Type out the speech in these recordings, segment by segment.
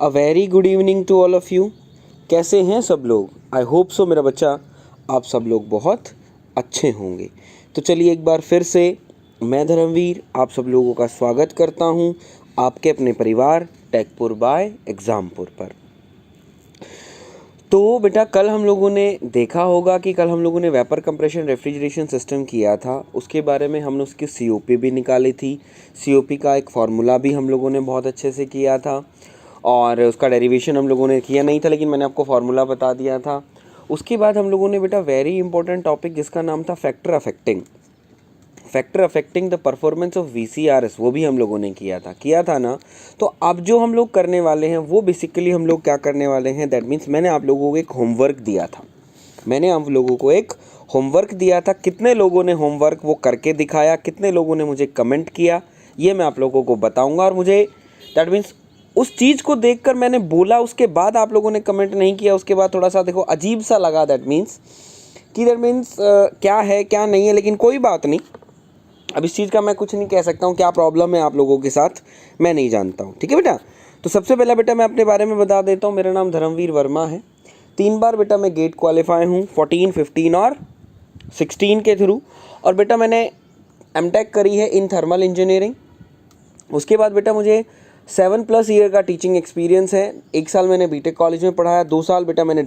A very good evening to all of you. कैसे हैं सब लोग? आई होप सो मेरा बच्चा आप सब लोग बहुत अच्छे होंगे। तो चलिए एक बार फिर से मैं धर्मवीर आप सब लोगों का स्वागत करता हूं आपके अपने परिवार टेकपुर बाय एग्ज़ामपुर पर। तो बेटा कल हम लोगों ने देखा होगा कि कल हम लोगों ने वेपर कंप्रेशन रेफ्रिजरेशन सिस्टम किया था। उसके बारे में हमने उसकी सीओपी भी निकाली थी। सीओपी का एक फार्मूला भी हम लोगों ने बहुत अच्छे से किया था और उसका डेरिवेशन हम लोगों ने किया नहीं था, लेकिन मैंने आपको फार्मूला बता दिया था। उसके बाद हम लोगों ने बेटा वेरी इंपॉर्टेंट टॉपिक जिसका नाम था factor affecting the performance of VCRS, वो भी हम लोगों ने किया था ना। तो अब जो हम लोग करने वाले हैं वो बेसिकली हम लोग क्या करने वाले हैं, दैट मीन्स मैंने आप लोगों को एक होमवर्क दिया था। कितने लोगों ने होमवर्क वो करके दिखाया, कितने लोगों ने मुझे कमेंट किया, ये मैं आप लोगों को बताऊंगा। और मुझे दैट मीन्स उस चीज़ को देखकर मैंने बोला, उसके बाद आप लोगों ने कमेंट नहीं किया, उसके बाद थोड़ा सा देखो अजीब सा लगा। दैट मीन्स क्या है क्या नहीं है, लेकिन कोई बात नहीं। अब इस चीज़ का मैं कुछ नहीं कह सकता हूँ, क्या प्रॉब्लम है आप लोगों के साथ मैं नहीं जानता हूँ। ठीक है बेटा, तो सबसे पहला बेटा मैं अपने बारे में बता देता हूँ। मेरा नाम धर्मवीर वर्मा है। 3 बार बेटा मैं गेट क्वालिफाई हूँ, 14, 15 और 16 के थ्रू। और बेटा मैंने एमटेक करी है इन थर्मल इंजीनियरिंग। उसके बाद बेटा मुझे 7+ ईयर का टीचिंग एक्सपीरियंस है। 1 साल मैंने बीटेक कॉलेज में पढ़ाया, 2 साल बेटा मैंने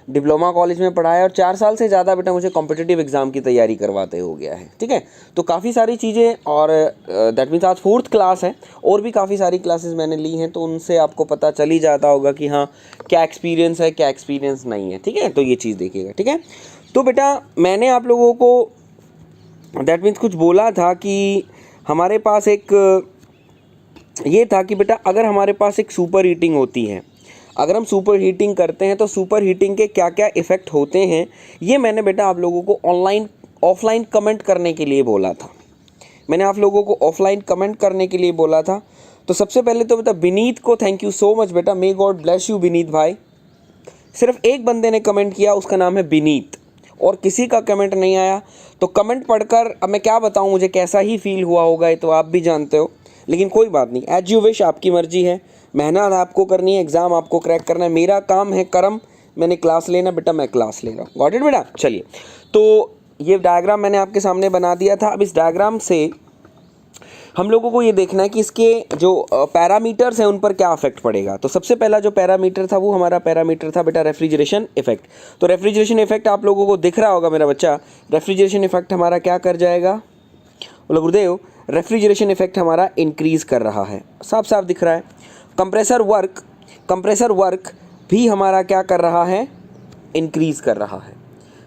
डिप्लोमा कॉलेज में पढ़ाया और 4 साल से ज़्यादा बेटा मुझे कॉम्पिटिटिव एग्ज़ाम की तैयारी करवाते हो गया है। ठीक है, तो काफ़ी सारी चीज़ें। और दैट मीन्स आज 4th क्लास है और भी काफ़ी सारी क्लासेस मैंने ली हैं, तो उनसे आपको पता चल ही जाता होगा कि हाँ क्या एक्सपीरियंस है क्या एक्सपीरियंस नहीं है। ठीक है, तो ये चीज़ देखिएगा। ठीक है, तो बेटा मैंने आप लोगों को दैट मीन्स कुछ बोला था कि हमारे पास एक ये था कि बेटा अगर हमारे पास एक सुपर हीटिंग होती है, अगर हम सुपर हीटिंग करते हैं तो सुपर हीटिंग के क्या क्या इफ़ेक्ट होते हैं, ये मैंने बेटा आप लोगों को ऑफलाइन कमेंट करने के लिए बोला था। मैंने आप लोगों को ऑफलाइन कमेंट करने के लिए बोला था। तो सबसे पहले तो बेटा विनीत को थैंक यू सो मच बेटा, may God bless you Vineet भाई। सिर्फ एक बंदे ने कमेंट किया, उसका नाम है विनीत, और किसी का कमेंट नहीं आया। तो कमेंट पढ़कर अब मैं क्या बताऊं, मुझे कैसा ही फील हुआ होगा ये तो आप भी जानते हो, लेकिन कोई बात नहीं, एज यू विश, आपकी मर्जी है। मेहनत आपको करनी है, एग्ज़ाम आपको क्रैक करना है, मेरा काम है कर्म, मैंने क्लास लेना बेटा, मैं क्लास ले रहा हूँ। गॉट इट बेटा। चलिए, तो ये डायग्राम मैंने आपके सामने बना दिया था। अब इस डायग्राम से हम लोगों को ये देखना है कि इसके जो पैरामीटर्स हैं उन पर क्या अफेक्ट पड़ेगा। तो सबसे पहला जो पैरामीटर था वो हमारा पैरामीटर था बेटा रेफ्रिजरेशन इफेक्ट। तो रेफ्रिजरेशन इफेक्ट आप लोगों को दिख रहा होगा मेरा बच्चा। रेफ्रिजरेशन इफेक्ट हमारा क्या कर जाएगा, बोलो गुरुदेव, रेफ्रिजरेशन इफेक्ट हमारा इंक्रीज़ कर रहा है, साफ साफ दिख रहा है। कंप्रेसर वर्क भी हमारा क्या कर रहा है, इंक्रीज़ कर रहा है।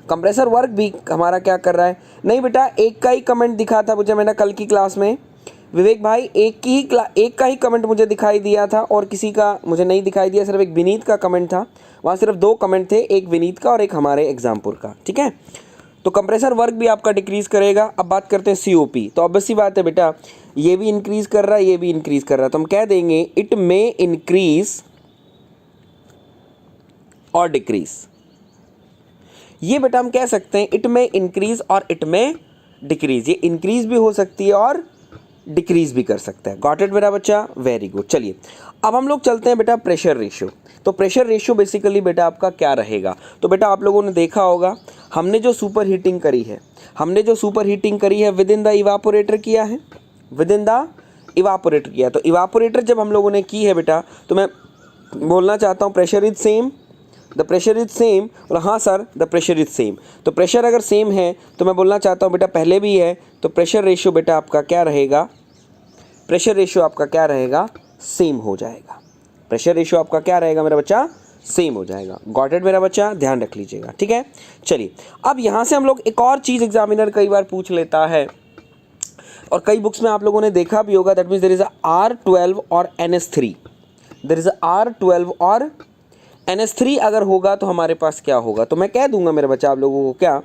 कंप्रेसर वर्क भी हमारा क्या कर रहा है, नहीं बेटा एक का ही कमेंट दिखा था मुझे मैंने कल की क्लास में, विवेक भाई एक का ही कमेंट मुझे दिखाई दिया था और किसी का मुझे नहीं दिखाई दिया, सिर्फ एक विनीत का कमेंट था। वहाँ सिर्फ 2 कमेंट थे, एक विनीत का और एक हमारे एग्जामपुर का। ठीक है, तो कंप्रेसर वर्क भी आपका डिक्रीज़ करेगा। अब बात करते हैं COP। तो ऑब्वियस सी बात है बेटा, ये भी इंक्रीज़ कर रहा है, ये भी इंक्रीज़ कर रहा है, तो हम कह देंगे इट मे इंक्रीज़ और डिक्रीज़। ये बेटा हम कह सकते हैं इट में इंक्रीज़ और इट में डिक्रीज़। ये इंक्रीज़ भी हो सकती है और डिक्रीज़ भी कर सकता है। गॉट इट मेरा बच्चा, वेरी गुड। चलिए अब हम लोग चलते हैं बेटा प्रेशर रेशियो। तो प्रेशर रेशियो बेसिकली बेटा आपका क्या रहेगा, तो बेटा आप लोगों ने देखा होगा हमने जो सुपर हीटिंग करी है विद इन द इवापोरेटर किया है, तो इवापोरेटर जब हम लोगों ने की है बेटा, तो मैं बोलना चाहता हूँ pressure is same, the pressure is same, और हाँ sir the pressure is same. तो प्रेशर अगर सेम है तो मैं बोलना चाहता हूँ बेटा पहले भी है, तो प्रेशर रेशियो बेटा आपका क्या रहेगा, सेम हो जाएगा। प्रेशर रेशियो आपका क्या रहेगा मेरा बच्चा, सेम हो जाएगा। गॉट इट मेरा बच्चा, ध्यान रख लीजिएगा। ठीक है, चलिए अब यहाँ से हम लोग एक और चीज़ एग्जामिनर कई बार पूछ लेता है और कई बुक्स में आप लोगों ने देखा भी होगा, that means there is R12 और NS3, NS3 अगर होगा तो हमारे पास क्या होगा। तो मैं कह दूंगा मेरे बच्चा आप लोगों को क्या,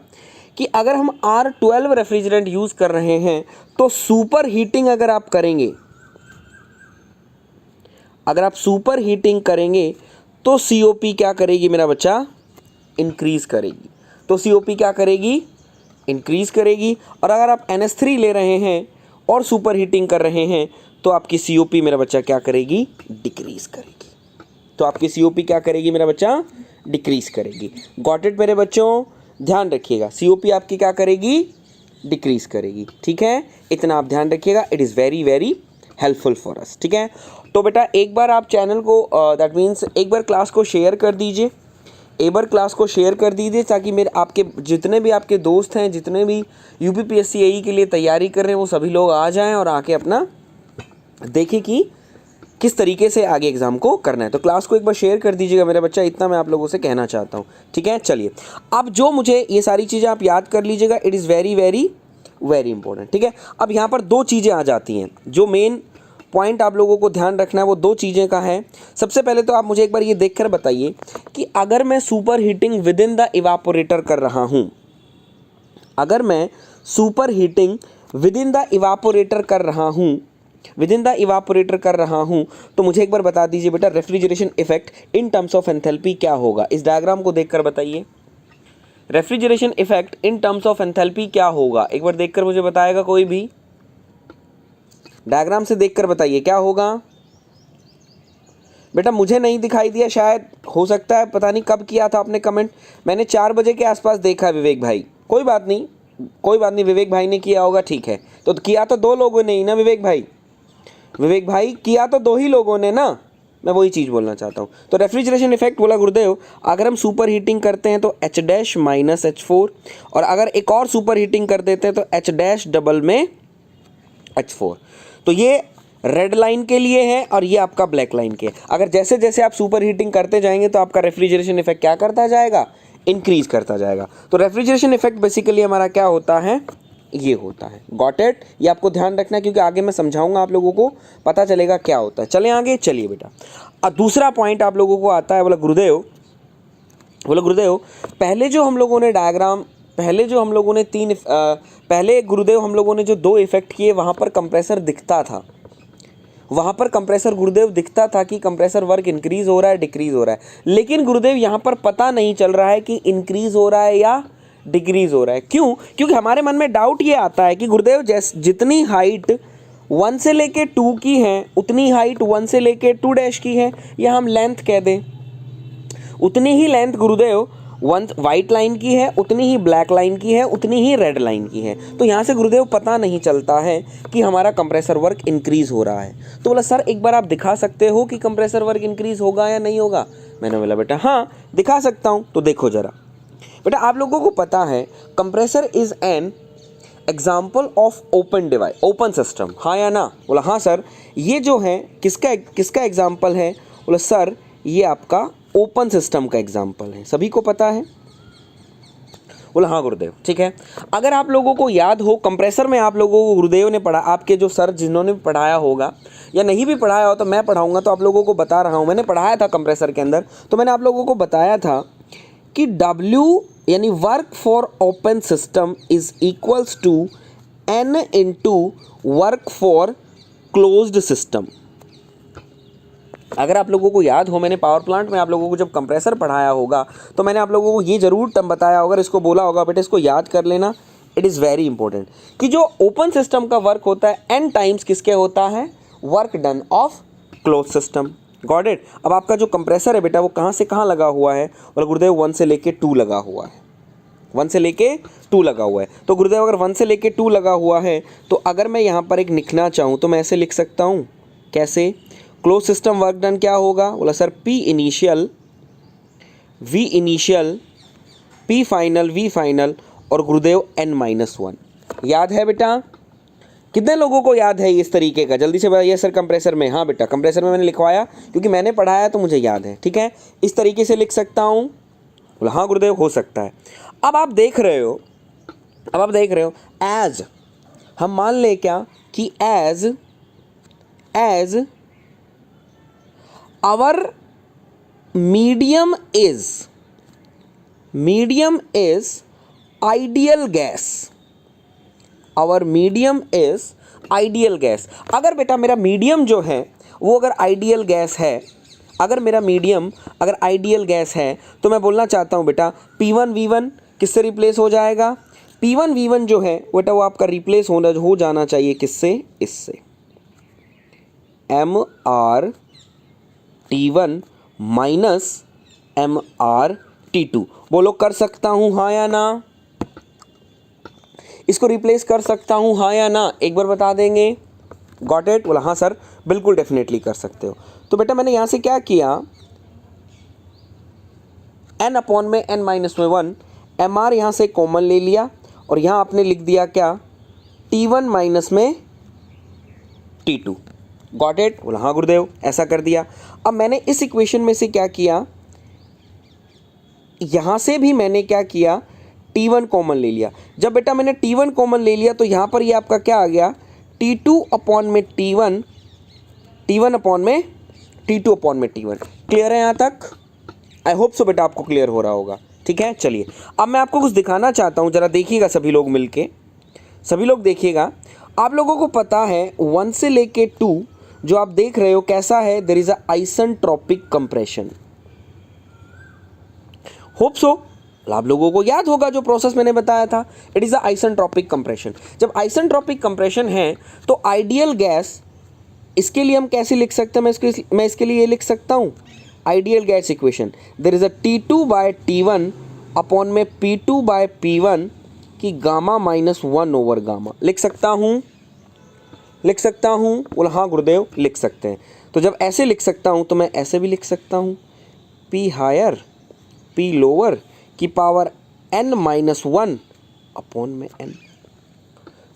कि अगर हम R12 रेफ्रिजरेंट यूज़ कर रहे हैं तो सुपर हीटिंग अगर आप सुपर हीटिंग करेंगे तो COP क्या करेगी मेरा बच्चा, इंक्रीज़ करेगी। तो COP क्या करेगी, इंक्रीज़ करेगी। और अगर आप NS3 ले रहे हैं और सुपर हीटिंग कर रहे हैं तो आपकी COP मेरा बच्चा क्या करेगी, डिक्रीज़ करेगी। तो आपकी COP क्या करेगी मेरा बच्चा, डिक्रीज करेगी। गॉट इट मेरे बच्चों, ध्यान रखिएगा, COP आपकी क्या करेगी, डिक्रीज करेगी। ठीक है, इतना आप ध्यान रखिएगा, it is very very helpful for us. ठीक है, तो बेटा एक बार आप चैनल को दैट मीन्स एक बार क्लास को शेयर कर दीजिए, एक बार क्लास को शेयर कर दीजिए, ताकि मेरे आपके जितने भी आपके दोस्त हैं, जितने भी UPPSC AE के लिए तैयारी कर रहे हैं, वो सभी लोग आ जाएं और आके अपना देखें कि किस तरीके से आगे एग्ज़ाम को करना है। तो क्लास को एक बार शेयर कर दीजिएगा मेरा बच्चा, इतना मैं आप लोगों से कहना चाहता हूँ। ठीक है, चलिए अब जो मुझे ये सारी चीज़ें आप याद कर लीजिएगा, it is very very very important. ठीक है, अब यहाँ पर दो चीज़ें आ जाती हैं, जो मेन पॉइंट आप लोगों को ध्यान रखना है वो दो चीज़ें का है। सबसे पहले तो आप मुझे एक बार ये देखकर बताइए कि अगर मैं super heating with in the evaporator कर रहा हूँ, अगर मैं super heating with in the evaporator कर रहा हूँ, विद इन द इवापोरेटर कर रहा हूँ, तो मुझे एक बार बता दीजिए बेटा refrigeration effect in terms of enthalpy क्या होगा। इस डायग्राम को देखकर बताइए, refrigeration effect in terms of enthalpy क्या होगा, एक बार देखकर मुझे बताएगा कोई भी, डायग्राम से देखकर बताइए क्या होगा। बेटा मुझे नहीं दिखाई दिया, शायद हो सकता है, पता नहीं कब किया था आपने कमेंट, मैंने 4 बजे के आसपास देखा विवेक भाई। कोई बात नहीं, कोई बात नहीं, विवेक भाई ने किया होगा, ठीक है। तो किया तो 2 लोगों ने ही ना विवेक भाई, विवेक भाई किया तो 2 ही लोगों ने ना, मैं वही चीज़ बोलना चाहता हूँ। तो रेफ्रिजरेशन इफेक्ट बोला गुरुदेव, अगर हम सुपर हीटिंग करते हैं तो H डैश माइनस H4, और अगर एक और सुपर हीटिंग कर देते हैं तो H डैश डबल में H4। तो ये रेड लाइन के लिए है और ये आपका ब्लैक लाइन के। अगर जैसे जैसे आप सुपर हीटिंग करते जाएंगे तो आपका रेफ्रिजरेशन इफेक्ट क्या करता जाएगा, इंक्रीज करता जाएगा। तो रेफ्रिजरेशन इफेक्ट बेसिकली हमारा क्या होता है, ये होता है। गॉट इट, ये आपको ध्यान रखना है क्योंकि आगे मैं समझाऊंगा, आप लोगों को पता चलेगा क्या होता है। चले आगे, चलिए बेटा। अब दूसरा पॉइंट आप लोगों को आता है, बोला गुरुदेव पहले जो हम लोगों ने डायग्राम, पहले जो हम लोगों ने पहले गुरुदेव हम लोगों ने जो 2 इफेक्ट किए, वहाँ पर कंप्रेसर दिखता था, वहाँ पर कंप्रेसर गुरुदेव दिखता था कि कंप्रेसर वर्क इंक्रीज हो रहा है डिक्रीज हो रहा है, लेकिन गुरुदेव यहाँ पर पता नहीं चल रहा है कि इंक्रीज हो रहा है या डिक्रीज हो रहा है। क्यों? क्योंकि हमारे मन में डाउट ये आता है कि गुरुदेव जितनी हाइट 1 से लेके 2 की है, उतनी हाइट 1 से लेके 2 डैश की है, या हम लेंथ कह दें, उतनी ही लेंथ गुरुदेव 1 वाइट लाइन की है, उतनी ही ब्लैक लाइन की है, उतनी ही रेड लाइन की है। तो यहाँ से गुरुदेव पता नहीं चलता है कि हमारा कंप्रेसर वर्क इंक्रीज हो रहा है। तो बोला सर एक बार आप दिखा सकते हो कि कंप्रेसर वर्क इंक्रीज होगा या नहीं होगा। मैंने बोला बेटा हाँ दिखा सकता हूँ। तो देखो जरा बेटा, आप लोगों को पता है compressor is an example of open device, open system, हाँ या ना। बोला हाँ सर। ये जो है किसका एग्जाम्पल है? बोला सर ये आपका ओपन सिस्टम का एग्जाम्पल है, सभी को पता है। बोला हाँ गुरुदेव, ठीक है। अगर आप लोगों को याद हो, कंप्रेसर में आप लोगों को गुरुदेव ने पढ़ा, आपके जो सर जिन्होंने भी पढ़ाया होगा या नहीं भी पढ़ाया हो तो मैं पढ़ाऊंगा, तो आप लोगों को बता रहा हूँ। मैंने पढ़ाया था कंप्रेसर के अंदर, तो मैंने आप लोगों को बताया था कि W यानी work for open system is equals to N into work for closed system. अगर आप लोगों को याद हो, मैंने पावर प्लांट में आप लोगों को जब कंप्रेसर पढ़ाया होगा तो मैंने आप लोगों को ये जरूर तब बताया होगा, इसको बोला होगा बेटा इसको याद कर लेना, इट इज़ वेरी इंपॉर्टेंट, कि जो ओपन सिस्टम का वर्क होता है n टाइम्स किसके होता है, work done of close system. Got it. अब आपका जो कंप्रेसर है बेटा वो कहाँ से कहाँ लगा हुआ है? बोला गुरुदेव 1 से लेके 2 लगा हुआ है, 1 से लेके 2 लगा हुआ है। तो गुरुदेव अगर 1 से लेके 2 लगा हुआ है तो अगर मैं यहाँ पर एक लिखना चाहूँ तो मैं ऐसे लिख सकता हूँ, कैसे? क्लोज सिस्टम वर्क डन क्या होगा? बोला sir P initial, V initial, P final, V final और गुरुदेव n-1। याद है बेटा? कितने लोगों को याद है इस तरीके का? जल्दी से बताइए सर कंप्रेसर में। हाँ बेटा कंप्रेसर में मैंने लिखवाया क्योंकि मैंने पढ़ाया तो मुझे याद है, ठीक है। इस तरीके से लिख सकता हूँ। बोला हाँ गुरुदेव हो सकता है। अब आप देख रहे हो, एज हम मान ले क्या कि as our medium is ideal gas, our medium is ideal gas। अगर बेटा मेरा मीडियम जो है वो अगर आइडियल गैस है, अगर मेरा मीडियम अगर आइडियल गैस है तो मैं बोलना चाहता हूँ बेटा P1V1 किससे रिप्लेस हो जाएगा? P1V1 जो है बेटा वो आपका रिप्लेस हो जाना चाहिए किससे? इससे, MrT1 minus M R T two. बोलो कर सकता हूँ हाँ या ना? इसको रिप्लेस कर सकता हूँ हाँ या ना? एक बार बता देंगे। Got it? बोला हाँ सर बिल्कुल डेफिनेटली कर सकते हो। तो बेटा मैंने यहाँ से क्या किया, n अपॉन में n माइनस में 1, एम आर यहाँ से कॉमन ले लिया और यहाँ आपने लिख दिया क्या, T1 माइनस में T2। Got it? बोला हाँ गुरुदेव, ऐसा कर दिया। अब मैंने इस इक्वेशन में से क्या किया, यहाँ से भी मैंने क्या किया, T1 कॉमन ले लिया। जब बेटा मैंने T1 कॉमन ले लिया तो यहाँ पर ये आपका क्या आ गया, T2 अपॉन में T1, T1 अपॉन में T2 अपॉन में T1। क्लियर है यहाँ तक? आई होप सो बेटा आपको क्लियर हो रहा होगा। ठीक है, चलिए अब मैं आपको कुछ दिखाना चाहता हूँ, ज़रा देखिएगा सभी लोग मिलके, सभी लोग देखिएगा। आप लोगों को पता है 1 से लेके 2 जो आप देख रहे हो कैसा है, there is a isentropic compression. Hope so आप लोगों को याद होगा जो प्रोसेस मैंने बताया था, it is a isentropic compression. जब आइसेंट्रोपिक कंप्रेशन है तो आइडियल गैस, इसके लिए हम कैसे लिख सकते हैं, मैं इसके लिए ये लिख सकता हूँ, ideal gas equation, there is a T2 by T1 upon में P2 बाय P1 की गामा माइनस 1 ओवर गामा। लिख सकता हूँ? लिख सकता हूँ? बोला हाँ गुरुदेव लिख सकते हैं। तो जब ऐसे लिख सकता हूँ तो मैं ऐसे भी लिख सकता हूँ, P हायर P लोअर की पावर n माइनस 1 अपॉन में n।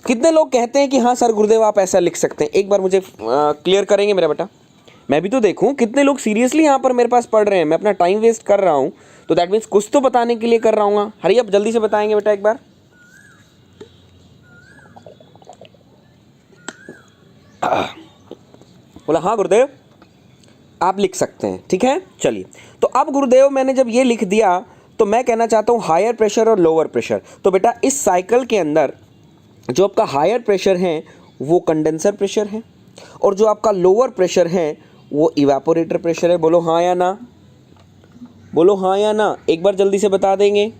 कितने लोग कहते हैं कि हाँ सर गुरुदेव आप ऐसा लिख सकते हैं? एक बार मुझे क्लियर करेंगे मेरा बेटा, मैं भी तो देखूं कितने लोग सीरियसली यहाँ पर मेरे पास पढ़ रहे हैं। मैं अपना टाइम वेस्ट कर रहा हूँ तो दैट मीन्स कुछ तो बताने के लिए कर रहा हूँ। हरी अब जल्दी से बताएंगे बेटा एक बार। बोला हाँ गुरुदेव आप लिख सकते हैं। ठीक है, चलिए तो अब गुरुदेव मैंने जब ये लिख दिया तो मैं कहना चाहता हूँ हायर प्रेशर और लोअर प्रेशर। तो बेटा इस साइकिल के अंदर जो आपका हायर प्रेशर है वो कंडेंसर प्रेशर है और जो आपका लोअर प्रेशर है वो इवेपोरेटर प्रेशर है। बोलो हाँ या ना? बोलो हाँ या ना? एक बार जल्दी से बता देंगे।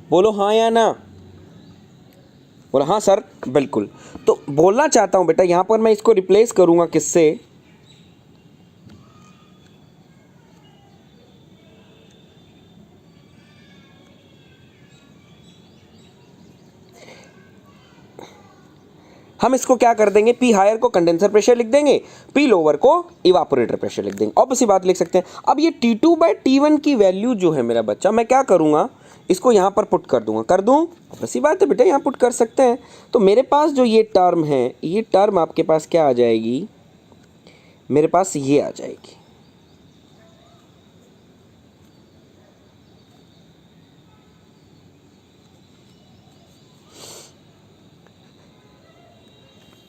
बोलो हाँ या ना? बोला हाँ सर बिल्कुल। तो बोलना चाहता हूँ बेटा यहाँ पर मैं इसको रिप्लेस करूँगा किससे, हम इसको क्या कर देंगे, P हायर को कंडेंसर प्रेशर लिख देंगे, P लोअर को इवापोरेटर प्रेशर लिख देंगे। ऑब्वियसली बात लिख सकते हैं। अब ये T2 बाय T1 की वैल्यू जो है मेरा बच्चा, मैं क्या करूँगा, इसको यहाँ पर पुट कर दूंगा। कर दूँ? ऑब्वियसली बात है बेटा यहाँ पुट कर सकते हैं। तो मेरे पास जो ये टर्म है, ये टर्म आपके पास क्या आ जाएगी, मेरे पास ये आ जाएगी।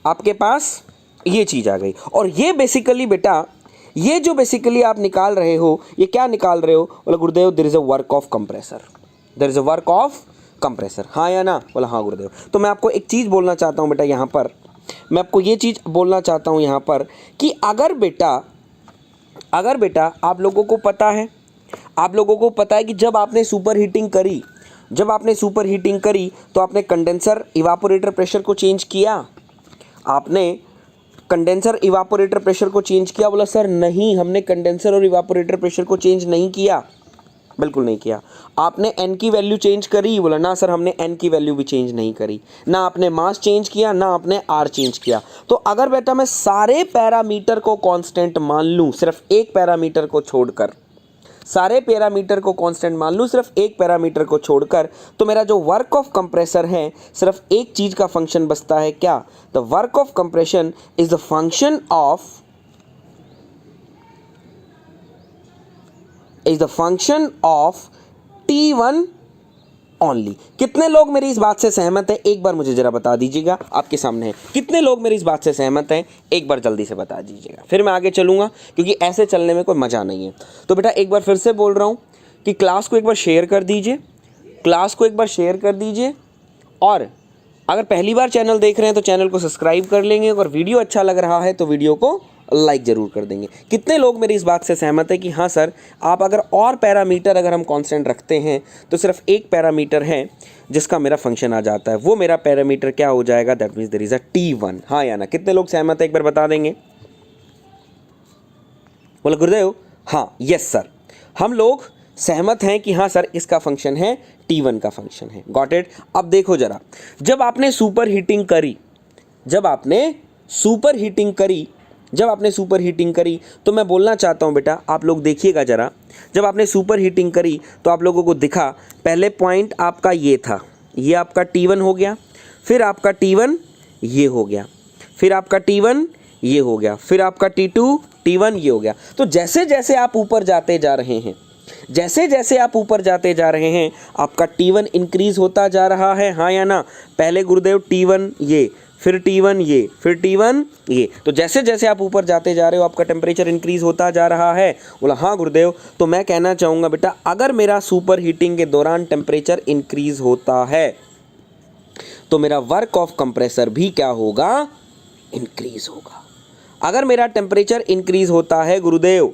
आपके पास ये चीज़ आ गई। और ये बेसिकली बेटा, ये जो बेसिकली आप निकाल रहे हो, ये क्या निकाल रहे हो? बोला गुरुदेव there is a work of compressor, there is a work of compressor. हाँ या ना? बोला हाँ गुरुदेव। तो मैं आपको एक चीज़ बोलना चाहता हूँ बेटा यहाँ पर, मैं आपको ये चीज़ बोलना चाहता हूँ यहाँ पर कि अगर बेटा आप लोगों को पता है, आप लोगों को पता है कि जब आपने सुपर हीटिंग करी तो आपने कंडेंसर इवापोरेटर प्रेशर को चेंज किया, आपने कंडेंसर इवापोरेटर प्रेशर को चेंज किया। बोला सर नहीं, हमने कंडेंसर और इवापोरेटर प्रेशर को चेंज नहीं किया। बिल्कुल नहीं किया। आपने n की वैल्यू चेंज करी? बोला ना सर हमने n की वैल्यू भी चेंज नहीं करी। ना आपने मास चेंज किया, ना आपने r चेंज किया। तो अगर बेटा मैं सारे पैरामीटर को कांस्टेंट मान लूँ, सिर्फ एक पैरामीटर को छोड़कर, सारे पैरामीटर को कांस्टेंट मान लूँ सिर्फ एक पैरामीटर को छोड़कर, तो मेरा जो वर्क ऑफ कंप्रेसर है सिर्फ एक चीज़ का फंक्शन बचता है। क्या? The work of compression is the function of T1 only. कितने लोग मेरी इस बात से सहमत हैं? एक बार मुझे जरा बता दीजिएगा, आपके सामने है। कितने लोग मेरी इस बात से सहमत हैं? एक बार जल्दी से बता दीजिएगा, फिर मैं आगे चलूँगा, क्योंकि ऐसे चलने में कोई मज़ा नहीं है। तो बेटा एक बार फिर से बोल रहा हूँ कि क्लास को एक बार शेयर कर दीजिए, क्लास को एक बार शेयर कर दीजिए, और अगर पहली बार चैनल देख रहे हैं तो चैनल को सब्सक्राइब कर लेंगे। अगर वीडियो अच्छा लग रहा है तो वीडियो को लाइक ज़रूर कर देंगे। कितने लोग मेरी इस बात से सहमत है कि हाँ सर, आप अगर और पैरामीटर अगर हम कांस्टेंट रखते हैं तो सिर्फ एक पैरामीटर है जिसका मेरा फंक्शन आ जाता है, वो मेरा पैरामीटर क्या हो जाएगा? That means there is a T1। हाँ या ना? कितने लोग सहमत है? एक बार बता देंगे। बोला गुरुदेव हाँ यस सर, हम लोग सहमत हैं कि हाँ सर इसका फंक्शन है T1 का फंक्शन है। Got it. अब देखो जरा, जब आपने सुपर हीटिंग करी तो मैं बोलना चाहता हूँ बेटा आप लोग देखिएगा जरा, जब आपने सुपर हीटिंग करी तो आप लोगों को दिखा पहले पॉइंट आपका ये था, ये आपका T1 हो गया, फिर आपका T1 ये हो गया, फिर आपका T1 ये हो गया, फिर आपका T2 T1 ये हो गया। तो जैसे जैसे आप ऊपर जाते जा रहे हैं आपका T1 इंक्रीज होता जा रहा है, हाँ या ना। पहले गुरुदेव T1 ये, फिर T1 ये, फिर T1 ये। तो जैसे जैसे आप ऊपर जाते जा रहे हो आपका टेम्परेचर इंक्रीज होता जा रहा है। बोला हाँ गुरुदेव। तो मैं कहना चाहूँगा बेटा अगर मेरा सुपर हीटिंग के दौरान टेम्परेचर इंक्रीज होता है तो मेरा वर्क ऑफ कंप्रेसर भी क्या होगा, इंक्रीज होगा। अगर मेरा टेम्परेचर इंक्रीज होता है गुरुदेव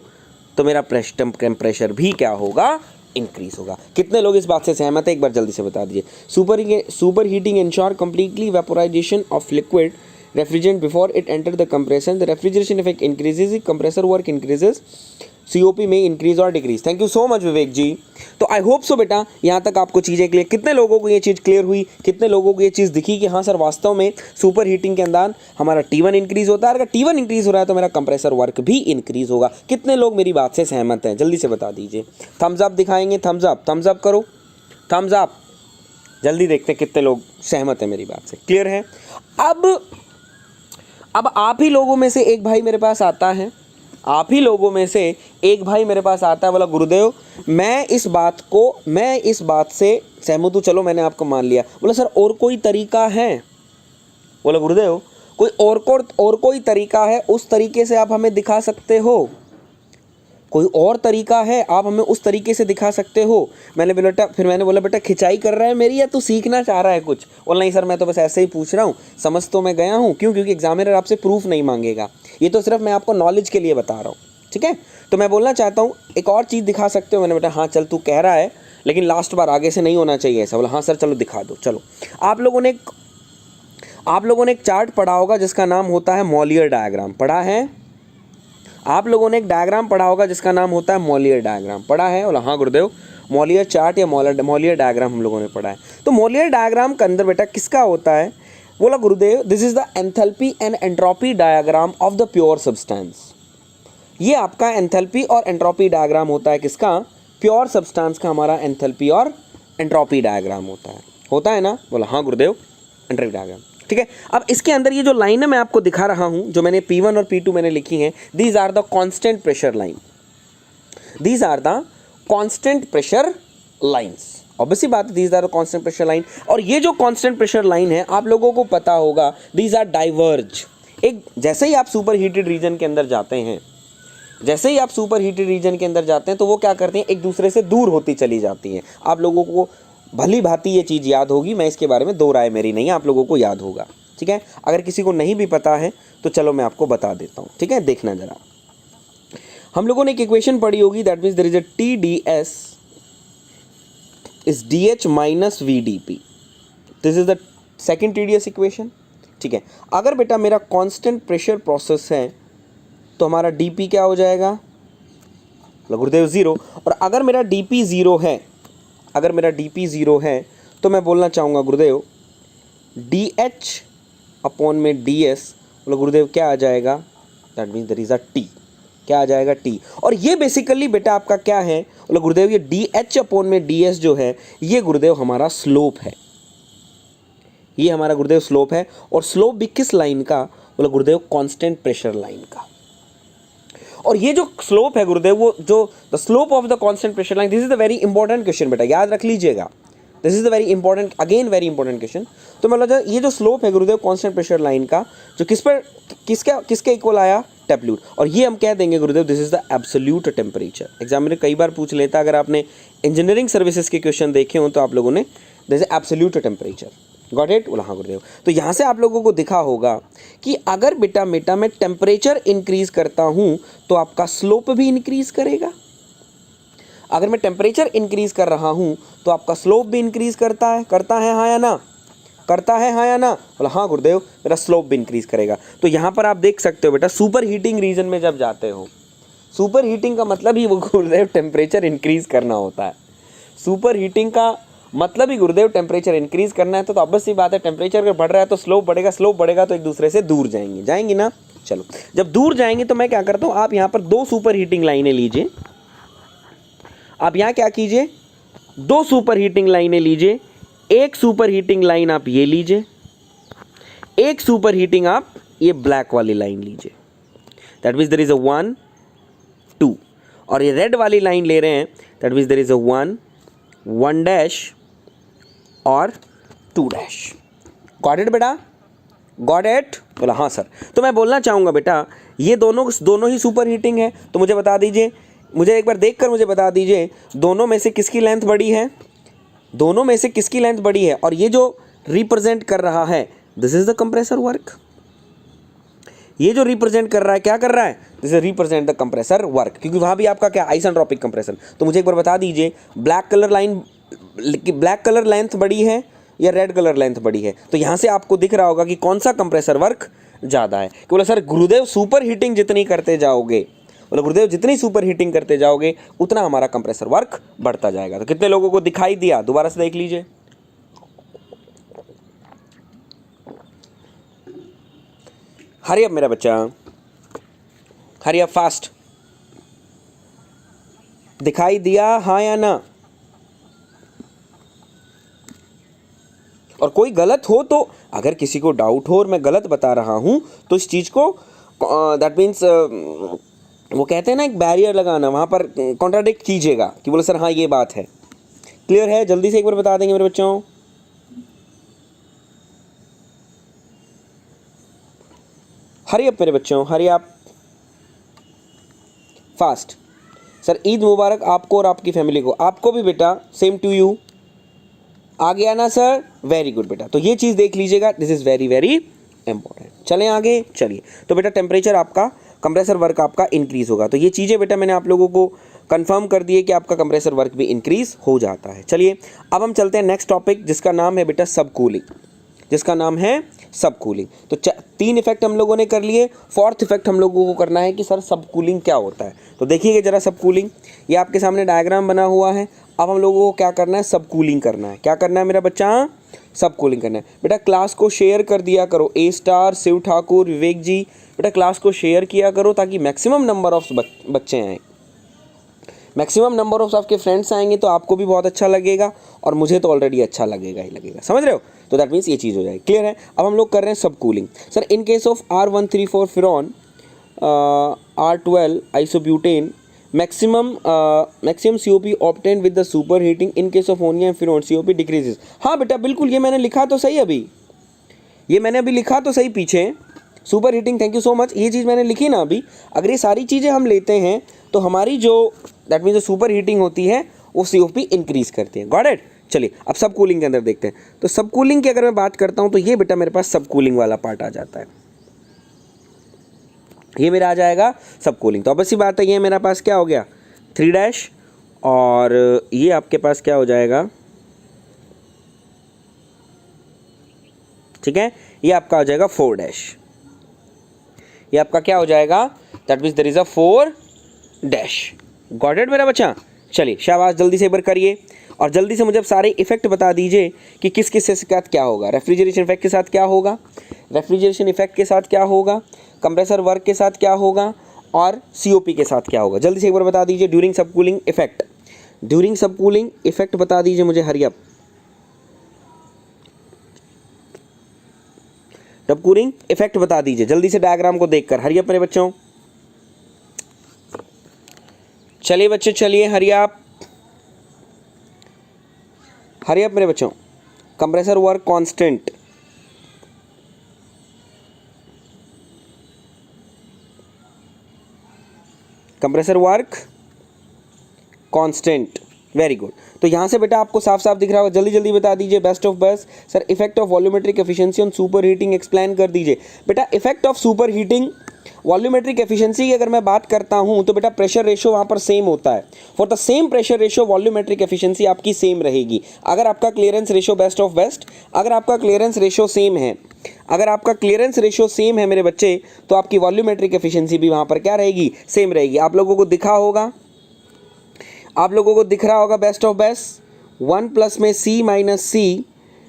तो मेरा टेम्परेचर भी क्या होगा, इंक्रीज होगा। कितने लोग इस बात से सहमत है एक बार जल्दी से बता दीजिए। Super heating ensure completely vaporization of liquid refrigerant before it enter the compressor, the refrigeration effect increases, compressor work increases, COP में इंक्रीज और decrease. Thank you so much Vivek ji. तो आई होप सो बेटा यहाँ तक आपको चीज़ें क्लियर, कितने लोगों को ये चीज़ क्लियर हुई, कितने लोगों को ये चीज़ दिखी कि हाँ सर वास्तव में सुपर हीटिंग के अंदर हमारा T1 इंक्रीज होता है, अगर T1 इंक्रीज हो रहा है तो मेरा कंप्रेसर वर्क भी इंक्रीज होगा। कितने लोग मेरी बात से सहमत हैं जल्दी से बता दीजिए। थम्स अप दिखाएंगे, थम्स अप करो, थम्स अप। जल्दी देखते हैं कितने लोग सहमत हैं मेरी बात से, क्लियर है। अब आप ही लोगों में से एक भाई मेरे पास आता है, बोला गुरुदेव मैं इस बात से सहमत हूँ, चलो मैंने आपको मान लिया। बोला सर और कोई तरीका है? बोला गुरुदेव कोई और कोई तरीका है, उस तरीके से आप हमें दिखा सकते हो, कोई और तरीका है आप हमें उस तरीके से दिखा सकते हो। मैंने बोला बेटा खिंचाई कर रहा है मेरी या तू सीखना चाह रहा है कुछ? बोला नहीं सर मैं तो बस ऐसे ही पूछ रहा हूँ, समझ तो मैं गया हूँ। क्योंकि एग्जामिनर आपसे प्रूफ नहीं मांगेगा, ये तो सिर्फ मैं आपको नॉलेज के लिए बता रहा हूँ, ठीक है। तो मैं बोलना चाहता हूँ एक और चीज़ दिखा सकते हो। मैंने बेटा हाँ चल तू कह रहा है लेकिन लास्ट बार आगे से नहीं होना चाहिए ऐसा। बोला हाँ सर चलो दिखा दो। चलो आप लोगों ने एक चार्ट पढ़ा होगा जिसका नाम होता है मॉलियर डायग्राम, पढ़ा है? आप लोगों ने एक डायग्राम पढ़ा होगा जिसका नाम होता है मॉलियर डायग्राम, पढ़ा है? बोला हाँ गुरुदेव मॉलियर चार्ट या मॉलियर डायग्राम हम लोगों ने पढ़ा है। तो मॉलियर डायग्राम के अंदर बेटा किसका होता है? बोला गुरुदेव this is the enthalpy and entropy diagram of the pure substance. ये आपका एंथैल्पी और एंट्रोपी डायग्राम होता है किसका? प्योर सब्सटेंस का हमारा एंथैल्पी और एंट्रोपी डायग्राम होता है ना? बोला हाँ गुरुदेव एंट्रोपी डायग्राम, ठीक है। अब इसके अंदर ये जो लाइन है मैं आपको दिखा रहा हूं, जो मैंने P1 और P2 मैंने लिखी हैं, these are the constant pressure line, these are the constant pressure lines. Obviously बात है these are the constant pressure line. और ये जो कांस्टेंट प्रेशर लाइन है आप लोगों को पता होगा दीज आर डाइवर्ज। एक जैसे ही आप सुपर हीटेड रीजन के अंदर जाते हैं, तो वो क्या करते हैं, एक दूसरे से दूर होती चली जाती हैं। आप लोगों को भली भांति ये चीज़ याद होगी, मैं इसके बारे में दो राय मेरी नहीं है, आप लोगों को याद होगा, ठीक है। अगर किसी को नहीं भी पता है तो चलो मैं आपको बता देता हूँ, ठीक है। देखना जरा, हम लोगों ने एक इक्वेशन पढ़ी होगी, that means there is a TdS is DH minus VdP। This is the second TdS equation, ठीक है। अगर बेटा मेरा कांस्टेंट प्रेशर प्रोसेस है तो हमारा DP क्या हो जाएगा? गुरुदेव 0। और अगर मेरा DP 0 है तो मैं बोलना चाहूँगा गुरुदेव DH अपॉन में DS, बोला गुरुदेव क्या आ जाएगा? That means there is a T, क्या आ जाएगा? T। और ये बेसिकली बेटा आपका क्या है? बोला गुरुदेव ये DH अपॉन में DS जो है ये गुरुदेव हमारा स्लोप है, ये हमारा गुरुदेव स्लोप है। और स्लोप भी किस लाइन का? बोला गुरुदेव कांस्टेंट प्रेशर लाइन का। और ये जो स्लोप है गुरुदेव, वो जो the slope of the constant pressure line, this is the very important question बेटा, याद रख लीजिएगा। This is the very important question. तो मतलब ये जो स्लोप है गुरुदेव कांस्टेंट प्रेशर लाइन का, जो किसके इक्वल आया? टेम्पलेट। और ये हम कह देंगे गुरुदेव this is the absolute temperature. Examiner कई बार पूछ लेता, अगर आपने इंजीनियरिंग सर्विसेज के क्वेश्चन देखे हो तो आप लोगों ने this is absolute temperature. Got it? बोला हाँ गुरुदेव। तो यहाँ से आप लोगों को दिखा होगा कि अगर बेटा मैं टेम्परेचर इंक्रीज करता हूँ तो आपका स्लोप भी इंक्रीज करेगा। अगर मैं टेम्परेचर इंक्रीज कर रहा हूँ तो आपका स्लोप भी इंक्रीज करता है हाँ या ना? बोला हाँ गुरुदेव मेरा स्लोप भी इंक्रीज करेगा। तो यहाँ पर आप देख सकते हो बेटा सुपर हीटिंग रीजन में जब जाते हो, सुपर हीटिंग का मतलब ही वो गुरुदेव टेम्परेचर इंक्रीज करना होता है। सुपर हीटिंग का मतलब ही गुरुदेव टेम्परेचर इंक्रीज करना है। तो ऑब्वियस सी बात है, टेम्परेचर अगर बढ़ रहा है तो स्लोप बढ़ेगा तो एक दूसरे से दूर जाएंगी ना। चलो, जब दूर जाएंगे तो मैं क्या करता हूँ, आप यहाँ पर 2 सुपर हीटिंग लाइनें लीजिए। आप यहाँ क्या कीजिए, 2 सुपर हीटिंग लाइनें लीजिए। एक सुपर हीटिंग लाइन आप ये लीजिए, एक सुपर हीटिंग आप ये ब्लैक वाली लाइन लीजिए। That means there is a 1 2, और ये रेड वाली लाइन ले रहे हैं, that means there is a 1 1 dash और 2 डैश। गॉट इट बेटा, गॉट इट? बोला हाँ सर। तो मैं बोलना चाहूँगा बेटा, ये दोनों ही सुपर हीटिंग है। तो मुझे बता दीजिए, मुझे एक बार देखकर मुझे बता दीजिए, दोनों में से किसकी लेंथ बड़ी है? दोनों में से किसकी लेंथ बड़ी है? और ये जो रिप्रेजेंट कर रहा है, this is the compressor work. ये जो रिप्रेजेंट कर रहा है, क्या कर रहा है? This is represent the compressor work, क्योंकि वहां भी आपका क्या, आइसेंट्रोपिक कंप्रेशन। तो मुझे एक बार बता दीजिए, ब्लैक कलर लेंथ बड़ी है या रेड कलर लेंथ बड़ी है? तो यहां से आपको दिख रहा होगा कि कौन सा कंप्रेसर वर्क ज़्यादा है। कि बोला सर गुरुदेव सुपर हीटिंग जितनी करते जाओगे, बोला गुरुदेव जितनी सुपर हीटिंग करते जाओगे उतना हमारा कंप्रेसर वर्क बढ़ता जाएगा। तो कितने लोगों को दिखाई दिया? दोबारा से देख लीजिए। हरी अप मेरा बच्चा, हरी अप फास्ट। दिखाई दिया हाँ या ना? और कोई गलत हो तो, अगर किसी को डाउट हो और मैं गलत बता रहा हूं तो इस चीज को दैट मीन्स वो कहते हैं ना एक बैरियर लगाना, वहां पर कॉन्ट्राडिक्ट कीजिएगा कि बोले सर हाँ ये बात है। क्लियर है? जल्दी से एक बार बता देंगे मेरे बच्चों। हरी अप मेरे बच्चों, hurry up fast. Sir Eid मुबारक आपको और आपकी फैमिली को। आपको भी बेटा, सेम टू यू। आ गया ना सर? वेरी गुड बेटा। तो ये चीज़ देख लीजिएगा, this is very very important. चलें आगे, चलिए। तो बेटा टेम्परेचर आपका, कंप्रेसर वर्क आपका इंक्रीज होगा। तो ये चीज़ें बेटा मैंने आप लोगों को कंफर्म कर दिए कि आपका कंप्रेसर वर्क भी इंक्रीज हो जाता है। चलिए अब हम चलते हैं नेक्स्ट टॉपिक, जिसका नाम है बेटा सब कूलिंग, जिसका नाम है सब कूलिंग। तो 3 इफेक्ट हम लोगों ने कर लिए। 4th इफेक्ट हम लोगों को करना है कि सर सब कूलिंग क्या होता है। तो देखिएगा जरा सब कूलिंग, ये आपके सामने डायग्राम बना हुआ है। अब हम लोगों को क्या करना है? सब कूलिंग करना है। क्या करना है मेरा बच्चा? सब कूलिंग करना है। बेटा क्लास को शेयर कर दिया करो। ए स्टार, शिव ठाकुर, विवेक जी, बेटा क्लास को शेयर किया करो ताकि मैक्सिमम नंबर ऑफ बच्चे आएँ। मैक्सिमम नंबर ऑफ आपके फ्रेंड्स आएंगे तो आपको भी बहुत अच्छा लगेगा और मुझे तो ऑलरेडी अच्छा लगेगा ही लगेगा। समझ रहे हो? तो दैट मीन्स ये चीज़ हो जाएगी। क्लियर है? अब हम लोग कर रहे हैं सब cooling. Sir in case of R134 freon, R12 isobutane, maximum COP obtain with the super heating. In case of ओनियम फिरॉन COP डिक्रीजेस। हाँ बेटा बिल्कुल, ये मैंने लिखा तो सही अभी, ये मैंने अभी लिखा तो सही पीछे। Super heating, thank you so much, ये चीज़ मैंने लिखी ना अभी। अगर ये सारी चीज़ें हम लेते हैं तो हमारी जो दैट मीन्स जो सुपर हीटिंग होती है वो COP इंक्रीज करती है। Got it? चलिए अब सब कूलिंग के अंदर देखते हैं। तो सब कूलिंग की अगर मैं बात करता हूँ तो ये बेटा मेरे पास सब कूलिंग वाला पार्ट आ जाता है। ये मेरा आ जाएगा सब कूलिंग। तो अब ऐसी बात है, ये मेरा पास क्या हो गया? 3 डैश, और ये आपके पास क्या हो जाएगा? ठीक है, ये आपका हो जाएगा 4 डैश। ये आपका क्या हो जाएगा? That means there is a 4 dash. Got it मेरा बच्चा? चलिए शाबाश, जल्दी से एक बार करिए और जल्दी से मुझे सारे इफेक्ट बता दीजिए कि किस किस के साथ क्या होगा। रेफ्रिजरेशन इफेक्ट के साथ क्या होगा, रेफ्रिजरेशन इफेक्ट के साथ क्या होगा, कंप्रेसर वर्क के साथ क्या होगा और COP के साथ क्या होगा। जल्दी से एक बार बता दीजिए। ड्यूरिंग सब कूलिंग इफेक्ट, ड्यूरिंग सब कूलिंग इफेक्ट बता दीजिए मुझे। Hurry up. सब कूलिंग इफेक्ट बता दीजिए जल्दी से डायग्राम को देखकर। हरी अप मेरे बच्चों। चलिए बच्चे चलिए, हरी अप, हरी अप मेरे बच्चों। Compressor work constant, compressor work constant, very good. तो यहाँ से बेटा आपको साफ साफ दिख रहा होगा, जल्दी जल्दी बता दीजिए। Best of best sir, effect of volumetric efficiency on super heating explain कर दीजिए। बेटा effect of super heating volumetric efficiency की अगर मैं बात करता हूं तो बेटा प्रेशर रेशो वहां पर सेम होता है। For the same pressure ratio volumetric efficiency आपकी सेम रहेगी। अगर आपका clearance ratio best of best, अगर आपका क्लियरेंस रेशो सेम है अगर आपका क्लियरेंस रेशियो सेम है मेरे बच्चे, तो आपकी वॉल्यूमेट्रिक एफिशिएंसी भी वहाँ पर क्या रहेगी, सेम रहेगी। आप लोगों को दिखा होगा, आप लोगों को दिख रहा होगा बेस्ट ऑफ बेस्ट, 1 प्लस में C minus C,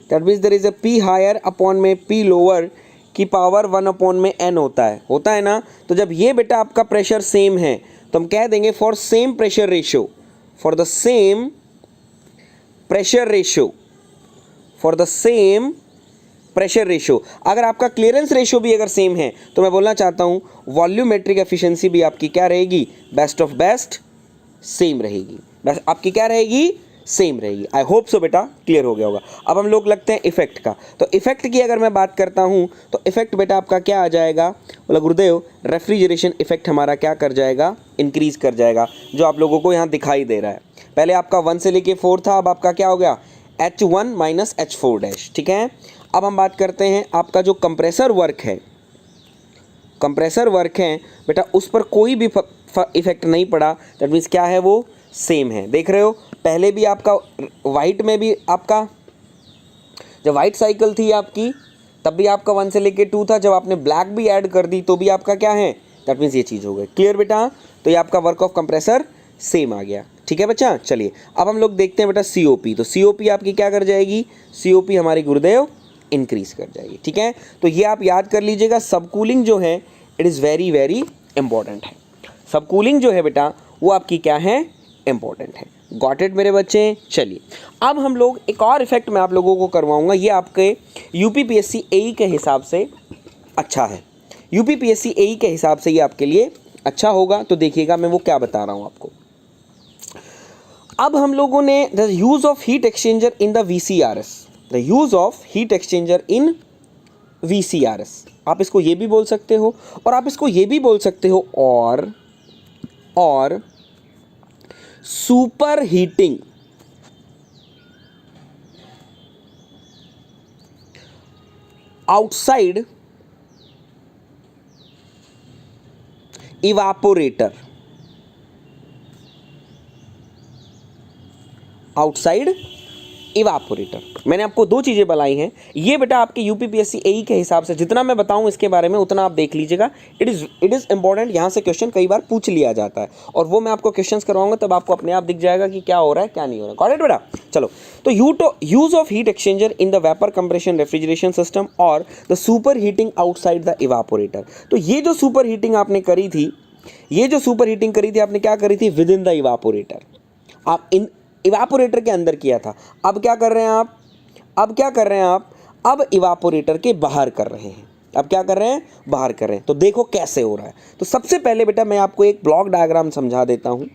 that means there is a P higher upon में P लोअर की पावर 1 अपॉन में N होता है ना। तो जब ये बेटा आपका प्रेशर सेम है तो हम कह देंगे for same pressure ratio, for the same pressure ratio, for the same pressure ratio. अगर आपका क्लियरेंस रेशियो भी अगर सेम है तो मैं बोलना चाहता हूँ वॉल्यूमेट्रिक एफिशिएंसी भी आपकी क्या रहेगी, बेस्ट ऑफ बेस्ट सेम रहेगी। बस आपकी क्या रहेगी, सेम रहेगी। आई होप सो बेटा क्लियर हो गया होगा। अब हम लोग लगते हैं इफेक्ट का। तो इफेक्ट की अगर मैं बात करता हूँ तो इफेक्ट बेटा आपका क्या आ जाएगा, बोला गुरुदेव रेफ्रिजरेशन इफेक्ट हमारा क्या कर जाएगा, इंक्रीज कर जाएगा, जो आप लोगों को यहाँ दिखाई दे रहा है। पहले आपका 1 से लेके 4 था, अब आपका क्या हो गया H1 माइनस H4 डैश, ठीक है। अब हम बात करते हैं आपका जो कंप्रेसर वर्क है, कंप्रेसर वर्क है बेटा उस पर कोई भी इफेक्ट नहीं पड़ा, दैट मीन्स क्या है वो सेम है। देख रहे हो पहले भी आपका वाइट में भी आपका जब वाइट साइकिल थी आपकी तब भी आपका 1 से लेके 2 था, जब आपने ब्लैक भी ऐड कर दी तो भी आपका क्या है, दैट मीन्स ये चीज़ हो गई। क्लियर बेटा, तो ये आपका वर्क ऑफ कंप्रेसर सेम आ गया, ठीक है बच्चा। चलिए अब हम लोग देखते हैं बेटा COP। तो COP आपकी क्या कर जाएगी, COP हमारी गुरुदेव इंक्रीज कर जाएगी, ठीक है। तो ये आप याद कर लीजिएगा, सब कूलिंग जो है it is very very important है। सब कूलिंग जो है बेटा वो आपकी क्या है, इंपॉर्टेंट है। गॉट इट मेरे बच्चे। चलिए अब हम लोग एक और इफेक्ट मैं आप लोगों को करवाऊंगा, ये आपके UPPSC AE के हिसाब से अच्छा है, UPPSC AE के हिसाब से ये आपके लिए अच्छा होगा। तो देखिएगा मैं वो क्या बता रहा हूँ आपको। अब हम लोगों ने the use of heat exchanger in the VCRS, the use of heat exchanger in VCRS, आप इसको ये भी बोल सकते हो और आप इसको ये भी बोल सकते हो और super heating outside evaporator, outside evaporator. मैंने आपको 2 चीज़ें बताई हैं, ये बेटा आपके UPPSC AE के हिसाब से जितना मैं बताऊं इसके बारे में उतना आप देख लीजिएगा। इट इज़ इंपॉर्टेंट, यहाँ से क्वेश्चन कई बार पूछ लिया जाता है और वो मैं आपको क्वेश्चंस करवाऊंगा, तब आपको अपने आप दिख जाएगा कि क्या हो रहा है क्या नहीं हो रहा है। करेक्ट बेटा। चलो तो use of heat exchanger in the vapour compression refrigeration system और the super heating outside the evaporator. तो ये जो सुपर हीटिंग आपने करी थी, ये जो सुपर हीटिंग करी थी आपने क्या करी थी, विद इन द इवापोरेटर, आप इन इवापोरेटर के अंदर किया था। अब क्या कर रहे हैं आप, अब क्या कर रहे हैं आप, अब इवापोरेटर के बाहर कर रहे हैं, अब क्या कर रहे हैं, बाहर कर रहे हैं। तो देखो कैसे हो रहा है। तो सबसे पहले बेटा मैं आपको एक ब्लॉक डायग्राम समझा देता हूं,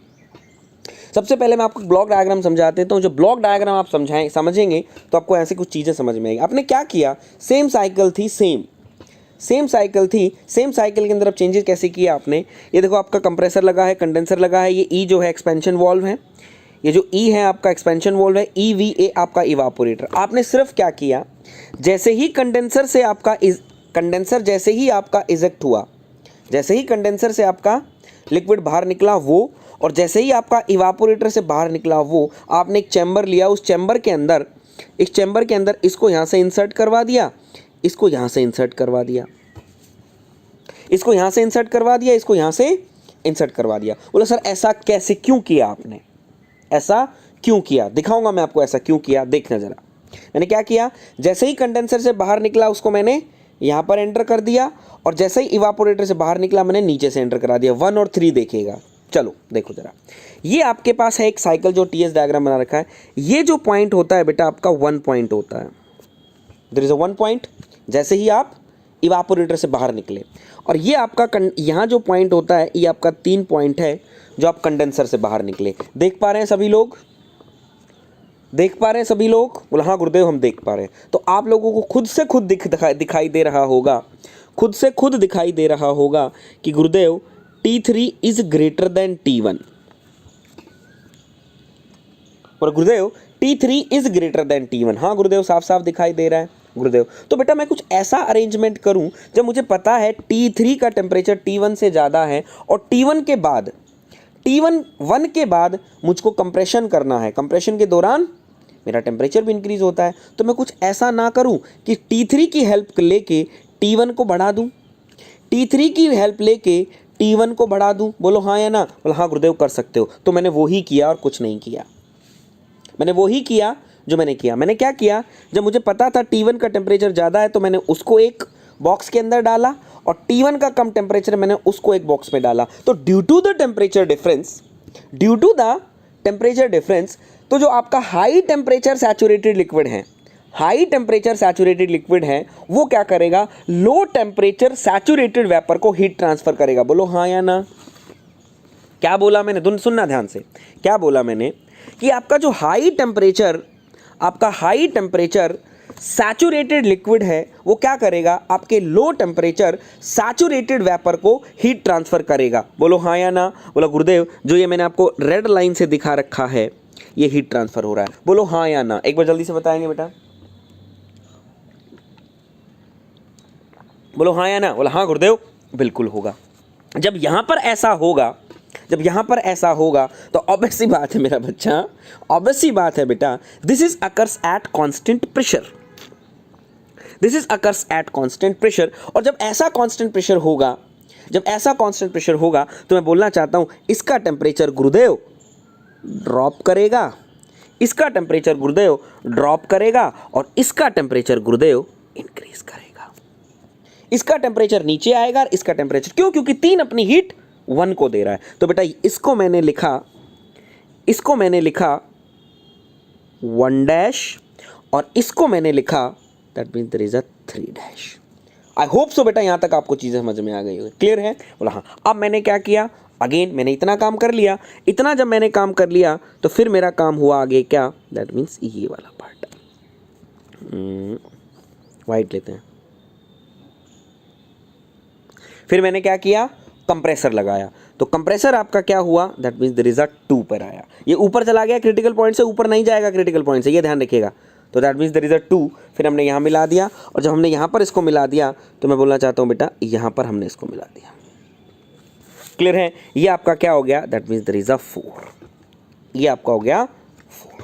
सबसे पहले मैं आपको ब्लॉक डायग्राम समझा देता हूं। जो ब्लॉक डायग्राम आप समझेंगे तो आपको ऐसी कुछ चीज़ें समझ में आएगी। आपने क्या किया, सेम साइकिल थी, सेम साइकिल थी, सेम साइकिल के अंदर अब चेंजेस कैसे किया आपने। ये देखो आपका कंप्रेसर लगा है, कंडेंसर लगा है, ये E जो है एक्सपेंशन वाल्व है, ये जो E है आपका एक्सपेंशन वाल्व है, EVA आपका इवापोरेटर। आपने सिर्फ क्या किया, जैसे ही कंडेंसर से आपका कंडेंसर जैसे ही आपका इजेक्ट हुआ, जैसे ही कंडेंसर से आपका लिक्विड बाहर निकला वो, और जैसे ही आपका इवापोरेटर से बाहर निकला वो, आपने एक चैम्बर लिया, उस चैम्बर के अंदर, इस चैम्बर के अंदर इसको यहाँ से इंसर्ट करवा दिया, इसको यहाँ से इंसर्ट करवा दिया, इसको यहाँ से इंसर्ट करवा दिया, इसको यहाँ से इंसर्ट करवा दिया। बोला सर ऐसा कैसे, क्यों किया आपने, ऐसा क्यों किया, दिखाऊंगा मैं आपको ऐसा क्यों किया। देखना जरा, मैंने क्या किया, जैसे ही कंडेंसर से बाहर निकला उसको मैंने यहाँ पर एंटर कर दिया, और जैसे ही इवापोरेटर से बाहर निकला मैंने नीचे से एंटर करा दिया। 1 और 3 देखिएगा। चलो देखो जरा, ये आपके पास है एक साइकिल जो TS डायग्राम बना रखा है। ये जो पॉइंट होता है बेटा आपका 1 पॉइंट होता है, देयर इज अ 1 पॉइंट जैसे ही आप इवापोरेटर से बाहर निकले, और ये आपका यहाँ जो पॉइंट होता है ये आपका 3 पॉइंट है जो आप कंडेंसर से बाहर निकले। देख पा रहे हैं सभी लोग, देख पा रहे हैं सभी लोग, बोला हाँ गुरुदेव हम देख पा रहे हैं। तो आप लोगों को खुद से खुद दिखाई दे रहा होगा, खुद से खुद दिखाई दे रहा होगा कि गुरुदेव T3 is greater than T1, और गुरुदेव T3 is greater than T1। हाँ गुरुदेव साफ साफ दिखाई दे रहा है गुरुदेव। तो बेटा मैं कुछ ऐसा अरेंजमेंट करूं जब मुझे पता है T3 का टेम्परेचर T1 से ज़्यादा है, और T1 के बाद मुझको कंप्रेशन करना है, कंप्रेशन के दौरान मेरा टेम्परेचर भी इंक्रीज़ होता है। तो मैं कुछ ऐसा ना करूं कि T3 की हेल्प लेके T1 को बढ़ा दूं, T3 की हेल्प लेके T1 को बढ़ा दूं। बोलो हाँ या ना? बोलो हाँ गुरुदेव कर सकते हो। तो मैंने वही किया और कुछ नहीं किया। मैंने वही किया जो मैंने किया। मैंने क्या किया, जब मुझे पता था T1 का टेम्परेचर ज़्यादा है तो मैंने उसको एक बॉक्स के अंदर डाला और T1 का कम टेम्परेचर मैंने उसको एक बॉक्स में डाला। तो due to the temperature difference, तो जो आपका हाई टेम्परेचर सैचुरेटेड लिक्विड है वो क्या करेगा, लो टेम्परेचर सैचुरेटेड वेपर को हीट ट्रांसफर करेगा। बोलो हाँ या ना? क्या बोला मैंने, सुनना ध्यान से। क्या बोला मैंने कि आपका जो हाई टेम्परेचर सैचुरेटेड लिक्विड है वो क्या करेगा, आपके लो टेम्परेचर सैचुरेटेड वेपर को हीट ट्रांसफर करेगा। बोलो हाँ या ना? बोला गुरुदेव जो ये मैंने आपको रेड लाइन से दिखा रखा है ये हीट ट्रांसफर हो रहा है। बोलो हाँ या ना? एक बार जल्दी से बताएंगे बेटा। बोलो हाँ या ना? बोला हाँ गुरुदेव बिल्कुल होगा। जब यहां पर ऐसा होगा तो ऑब्वियस सी बात है मेरा बच्चा, ऑब्वियस सी बात है बेटा, this is occurs at constant pressure. और जब ऐसा कांस्टेंट प्रेशर होगा तो मैं बोलना चाहता हूं इसका टेम्परेचर गुरुदेव ड्रॉप करेगा, इसका टेम्परेचर गुरुदेव ड्रॉप करेगा और इसका टेम्परेचर गुरुदेव इंक्रीज करेगा। इसका टेम्परेचर नीचे आएगा और इसका टेम्परेचर, क्यों? क्योंकि 3 अपनी हीट 1 को दे रहा है। तो बेटा इसको मैंने लिखा 1 डैश और इसको मैंने लिखा that means there is a 3 dash. I hope so बेटा यहां तक आपको चीजें समझ में आ गई होगी, क्लियर है? बोला हाँ। अब मैंने क्या किया, अगेन मैंने इतना काम कर लिया। इतना जब मैंने काम कर लिया तो फिर मेरा काम हुआ आगे क्या, दैट मीन्स ये वाला पार्ट, वाइट लेते हैं। फिर मैंने क्या किया, कंप्रेसर लगाया। तो कंप्रेसर आपका क्या हुआ, that means there is a 2 पर आया। ये ऊपर चला गया क्रिटिकल पॉइंट से, ऊपर नहीं जाएगा क्रिटिकल पॉइंट से, ये ध्यान रखिएगा। तो that means there is a 2। फिर हमने यहाँ मिला दिया और जब हमने यहाँ पर इसको मिला दिया तो मैं बोलना चाहता हूँ बेटा यहाँ पर हमने इसको मिला दिया। क्लियर है? ये आपका क्या हो गया, that means there is a 4। ये आपका हो गया 4।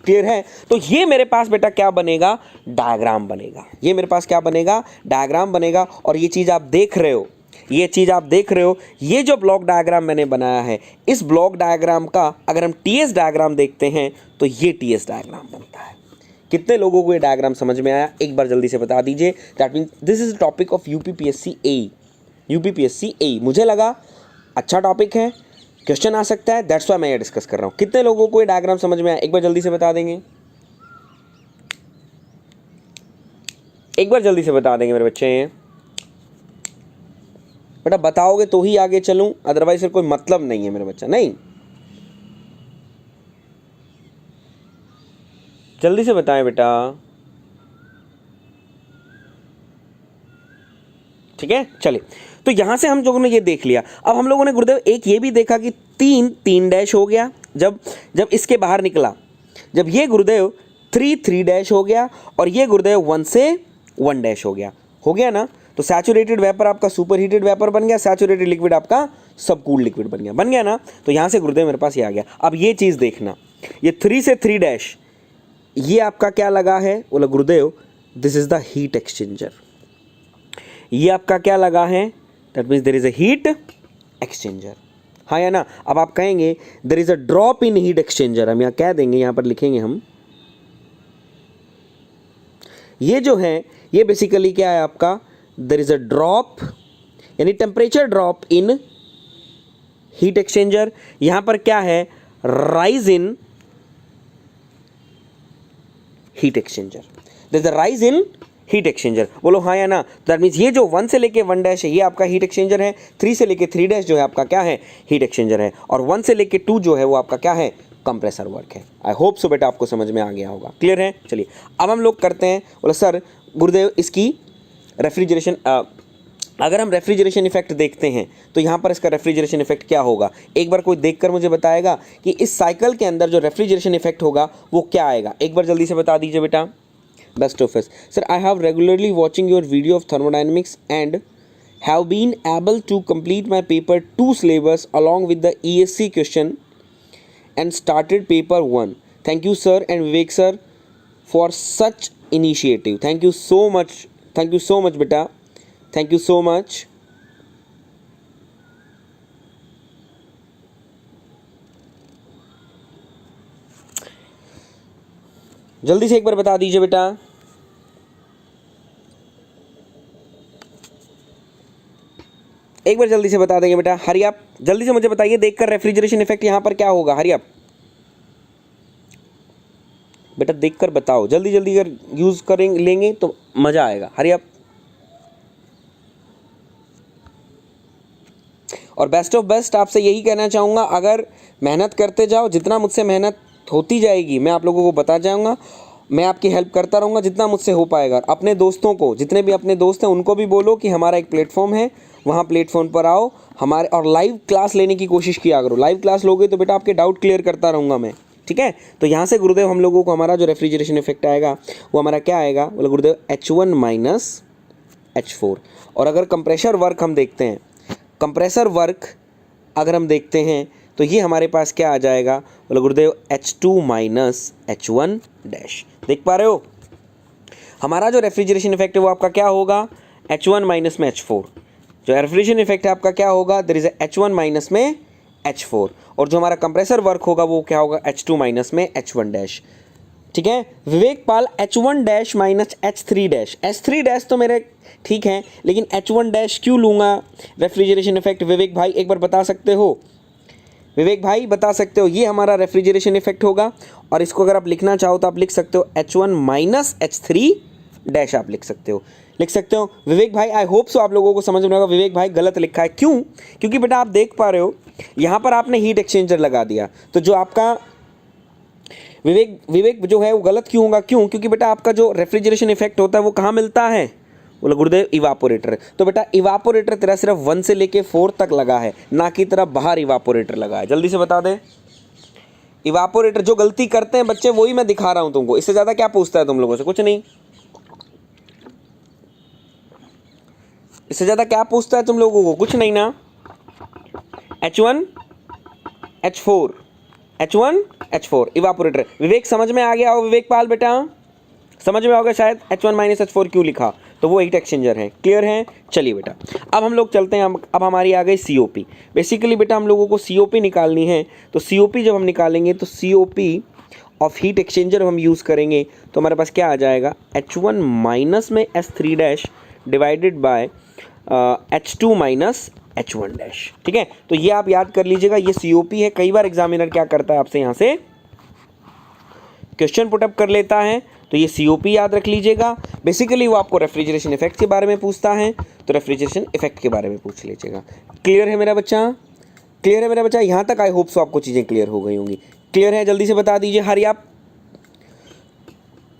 क्लियर है? तो ये मेरे पास बेटा क्या बनेगा, डायग्राम बनेगा। ये मेरे पास क्या बनेगा, डायग्राम बनेगा। और ये चीज़ आप देख रहे हो, ये जो ब्लॉक डायग्राम मैंने बनाया है, इस ब्लॉक डायग्राम का अगर हम टीएस डायग्राम देखते हैं तो ये टीएस डायग्राम बनता है। कितने लोगों को ये डायग्राम समझ में आया, एक बार जल्दी से बता दीजिए। That means this is topic of UPPSC A. मुझे लगा अच्छा टॉपिक है, क्वेश्चन आ सकता है, दैट्स व्हाई मैं ये डिस्कस कर रहा हूँ। कितने लोगों को ये डायग्राम समझ में आया, एक बार जल्दी से बता देंगे, एक बार जल्दी से बता देंगे मेरे बच्चे। बेटा बताओगे तो ही आगे चलूं, अदरवाइज फिर कोई मतलब नहीं है मेरे बच्चा। नहीं, जल्दी से बताएं बेटा, ठीक है? चलिए, तो यहां से हम लोगों ने ये देख लिया। अब हम लोगों ने गुरुदेव एक ये भी देखा कि 3 डैश हो गया जब इसके बाहर निकला, जब ये गुरुदेव 3 डैश हो गया और ये गुरुदेव 1 से 1 डैश हो गया ना। तो सैचुरेटेड वेपर आपका सुपर हीटेड वेपर बन गया, सैचुरेटेड लिक्विड आपका सबकूल्ड लिक्विड बन गया ना। तो यहां से गुरुदेव मेरे पास ये आ गया। अब ये चीज देखना, ये 3 से 3 डैश, ये आपका क्या लगा है, बोला गुरुदेव this is the heat exchanger. ये आपका क्या लगा है, that means there is a heat exchanger. हाँ या ना? अब आप कहेंगे there is a drop in heat exchanger, हम यहाँ कह देंगे, यहाँ पर लिखेंगे हम, ये जो है ये बेसिकली क्या है आपका, देयर इज अ ड्रॉप यानी temperature drop in heat exchanger. यहां पर क्या है, rise in heat exchanger, there is a rise in heat exchanger. बोलो हाँ या ना? दैट मीन्स ये जो 1 से लेके 1 डैश है ये आपका हीट एक्सचेंजर है, 3 से लेके 3 डैश जो है आपका क्या है, हीट एक्सचेंजर है, और 1 से लेके 2 जो है वो आपका क्या है, कंप्रेसर वर्क है। आई होप सो बेटा आपको समझ में आ गया होगा, क्लियर है? चलिए अब हम लोग करते हैं, बोला सर गुरुदेव इसकी रेफ्रिजरेशन, अगर हम रेफ्रिजरेशन इफेक्ट देखते हैं तो यहाँ पर इसका रेफ्रिजरेशन इफेक्ट क्या होगा, एक बार कोई देखकर मुझे बताएगा कि इस साइकिल के अंदर जो रेफ्रिजरेशन इफेक्ट होगा वो क्या आएगा, एक बार जल्दी से बता दीजिए बेटा। Best of sir, I have regularly watching your video of thermodynamics and have been able to complete my paper 2 syllabus along with the ESC question and started paper 1. Thank you sir and Vivek sir for such initiative. Thank you so much बेटा, thank you so much. जल्दी से एक बार बता दीजिए बेटा। एक बार जल्दी से बता देंगे बेटा, हरी आप जल्दी से मुझे बताइए देखकर रेफ्रिजरेशन इफेक्ट यहां पर क्या होगा। हरी आप बेटा देखकर बताओ, जल्दी जल्दी अगर यूज करेंगे लेंगे तो मजा आएगा। हरी आप। और बेस्ट ऑफ बेस्ट आपसे यही कहना चाहूंगा, अगर मेहनत करते जाओ, जितना मुझसे मेहनत होती जाएगी मैं आप लोगों को बता जाऊंगा, मैं आपकी हेल्प करता रहूँगा जितना मुझसे हो पाएगा। अपने दोस्तों को, जितने भी अपने दोस्त हैं उनको भी बोलो कि हमारा एक प्लेटफॉर्म है, वहाँ प्लेटफॉर्म पर आओ हमारे, और लाइव क्लास लेने की कोशिश किया करो। लाइव क्लास लोगे तो बेटा आपके डाउट क्लियर करता रहूँगा मैं, ठीक है। तो यहाँ से गुरुदेव हम लोगों को हमारा जो रेफ्रिजरेशन इफेक्ट आएगा वो हमारा क्या आएगा, बोले गुरुदेव H1 माइनस H4। और अगर कंप्रेशर वर्क हम देखते हैं, कंप्रेसर वर्क अगर हम देखते हैं तो ये हमारे पास क्या आ जाएगा, बोले गुरुदेव H2 माइनस H1 डैश। देख पा रहे हो, हमारा जो रेफ्रिजरेशन इफेक्ट है वो आपका क्या होगा, H1 माइनस में H4। जो रेफ्रिजरेशन इफेक्ट है आपका क्या होगा, देयर इज H1 माइनस में H4। और जो हमारा कंप्रेसर वर्क होगा वो क्या होगा, H2 माइनस में H1 डैश। ठीक है विवेक पाल, H1 dash minus H3 dash. H3 dash तो मेरे ठीक है, लेकिन H1 डैश क्यों लूँगा रेफ्रिजरेशन इफेक्ट, विवेक भाई एक बार बता सकते हो। विवेक भाई बता सकते हो, ये हमारा रेफ्रिजरेशन इफेक्ट होगा। और इसको अगर आप लिखना चाहो तो आप लिख सकते हो H1 माइनस H3 डैश, आप लिख सकते हो, लिख सकते हो। विवेक भाई आई होप सो आप लोगों को समझ में आएगा। विवेक भाई गलत लिखा है, क्यों, क्योंकि बेटा आप देख पा रहे हो यहाँ पर आपने हीट एक्सचेंजर लगा दिया, तो जो आपका विवेक जो है वो गलत क्यों होगा, क्यों, क्योंकि बेटा आपका जो रेफ्रिजरेशन इफेक्ट होता है वो कहाँ मिलता है, बोला गुरुदेव इवापोरेटर। तो बेटा इवापोरेटर तेरा सिर्फ 1 से लेके 4 तक लगा है, ना कि तेरा बाहर इवापोरेटर लगा है। जल्दी से बता दे। इवापोरेटर जो गलती करते हैं बच्चे वही मैं दिखा रहा हूं तुमको, इससे ज्यादा क्या पूछता है तुम लोगों से, कुछ नहीं, इससे ज्यादा क्या पूछता है तुम लोगों को, कुछ नहीं ना। H1 H4 H1 H4 evaporator. विवेक समझ में आ गया हो, विवेक पाल बेटा समझ में होगा शायद H1 माइनस H4 क्यों लिखा, तो वो हीट एक्सचेंजर है। क्लियर है, चलिए बेटा अब हम लोग चलते हैं। अब हमारी आ गई COP। बेसिकली बेटा हम लोगों को COP निकालनी है, तो COP जब हम निकालेंगे तो COP ऑफ हीट एक्सचेंजर हम यूज़ करेंगे, तो हमारे पास क्या आ जाएगा, H1 माइनस में S3 dash divided by H2 minus H1 dash. ठीक है, तो ये आप याद कर लीजिएगा, ये COP है। कई बार एग्जामिनर क्या करता है, आपसे यहाँ से क्वेश्चन पुटअप कर लेता है, तो ये COP याद रख लीजिएगा। बेसिकली वो आपको रेफ्रिजरेशन इफेक्ट के बारे में पूछता है, तो रेफ्रिजरेशन इफेक्ट के बारे में पूछ लीजिएगा। क्लियर है मेरा बच्चा, क्लियर है मेरा बच्चा, यहाँ तक आई होप सो आपको चीज़ें क्लियर हो गई होंगी। क्लियर है, जल्दी से बता दीजिए हरी आप,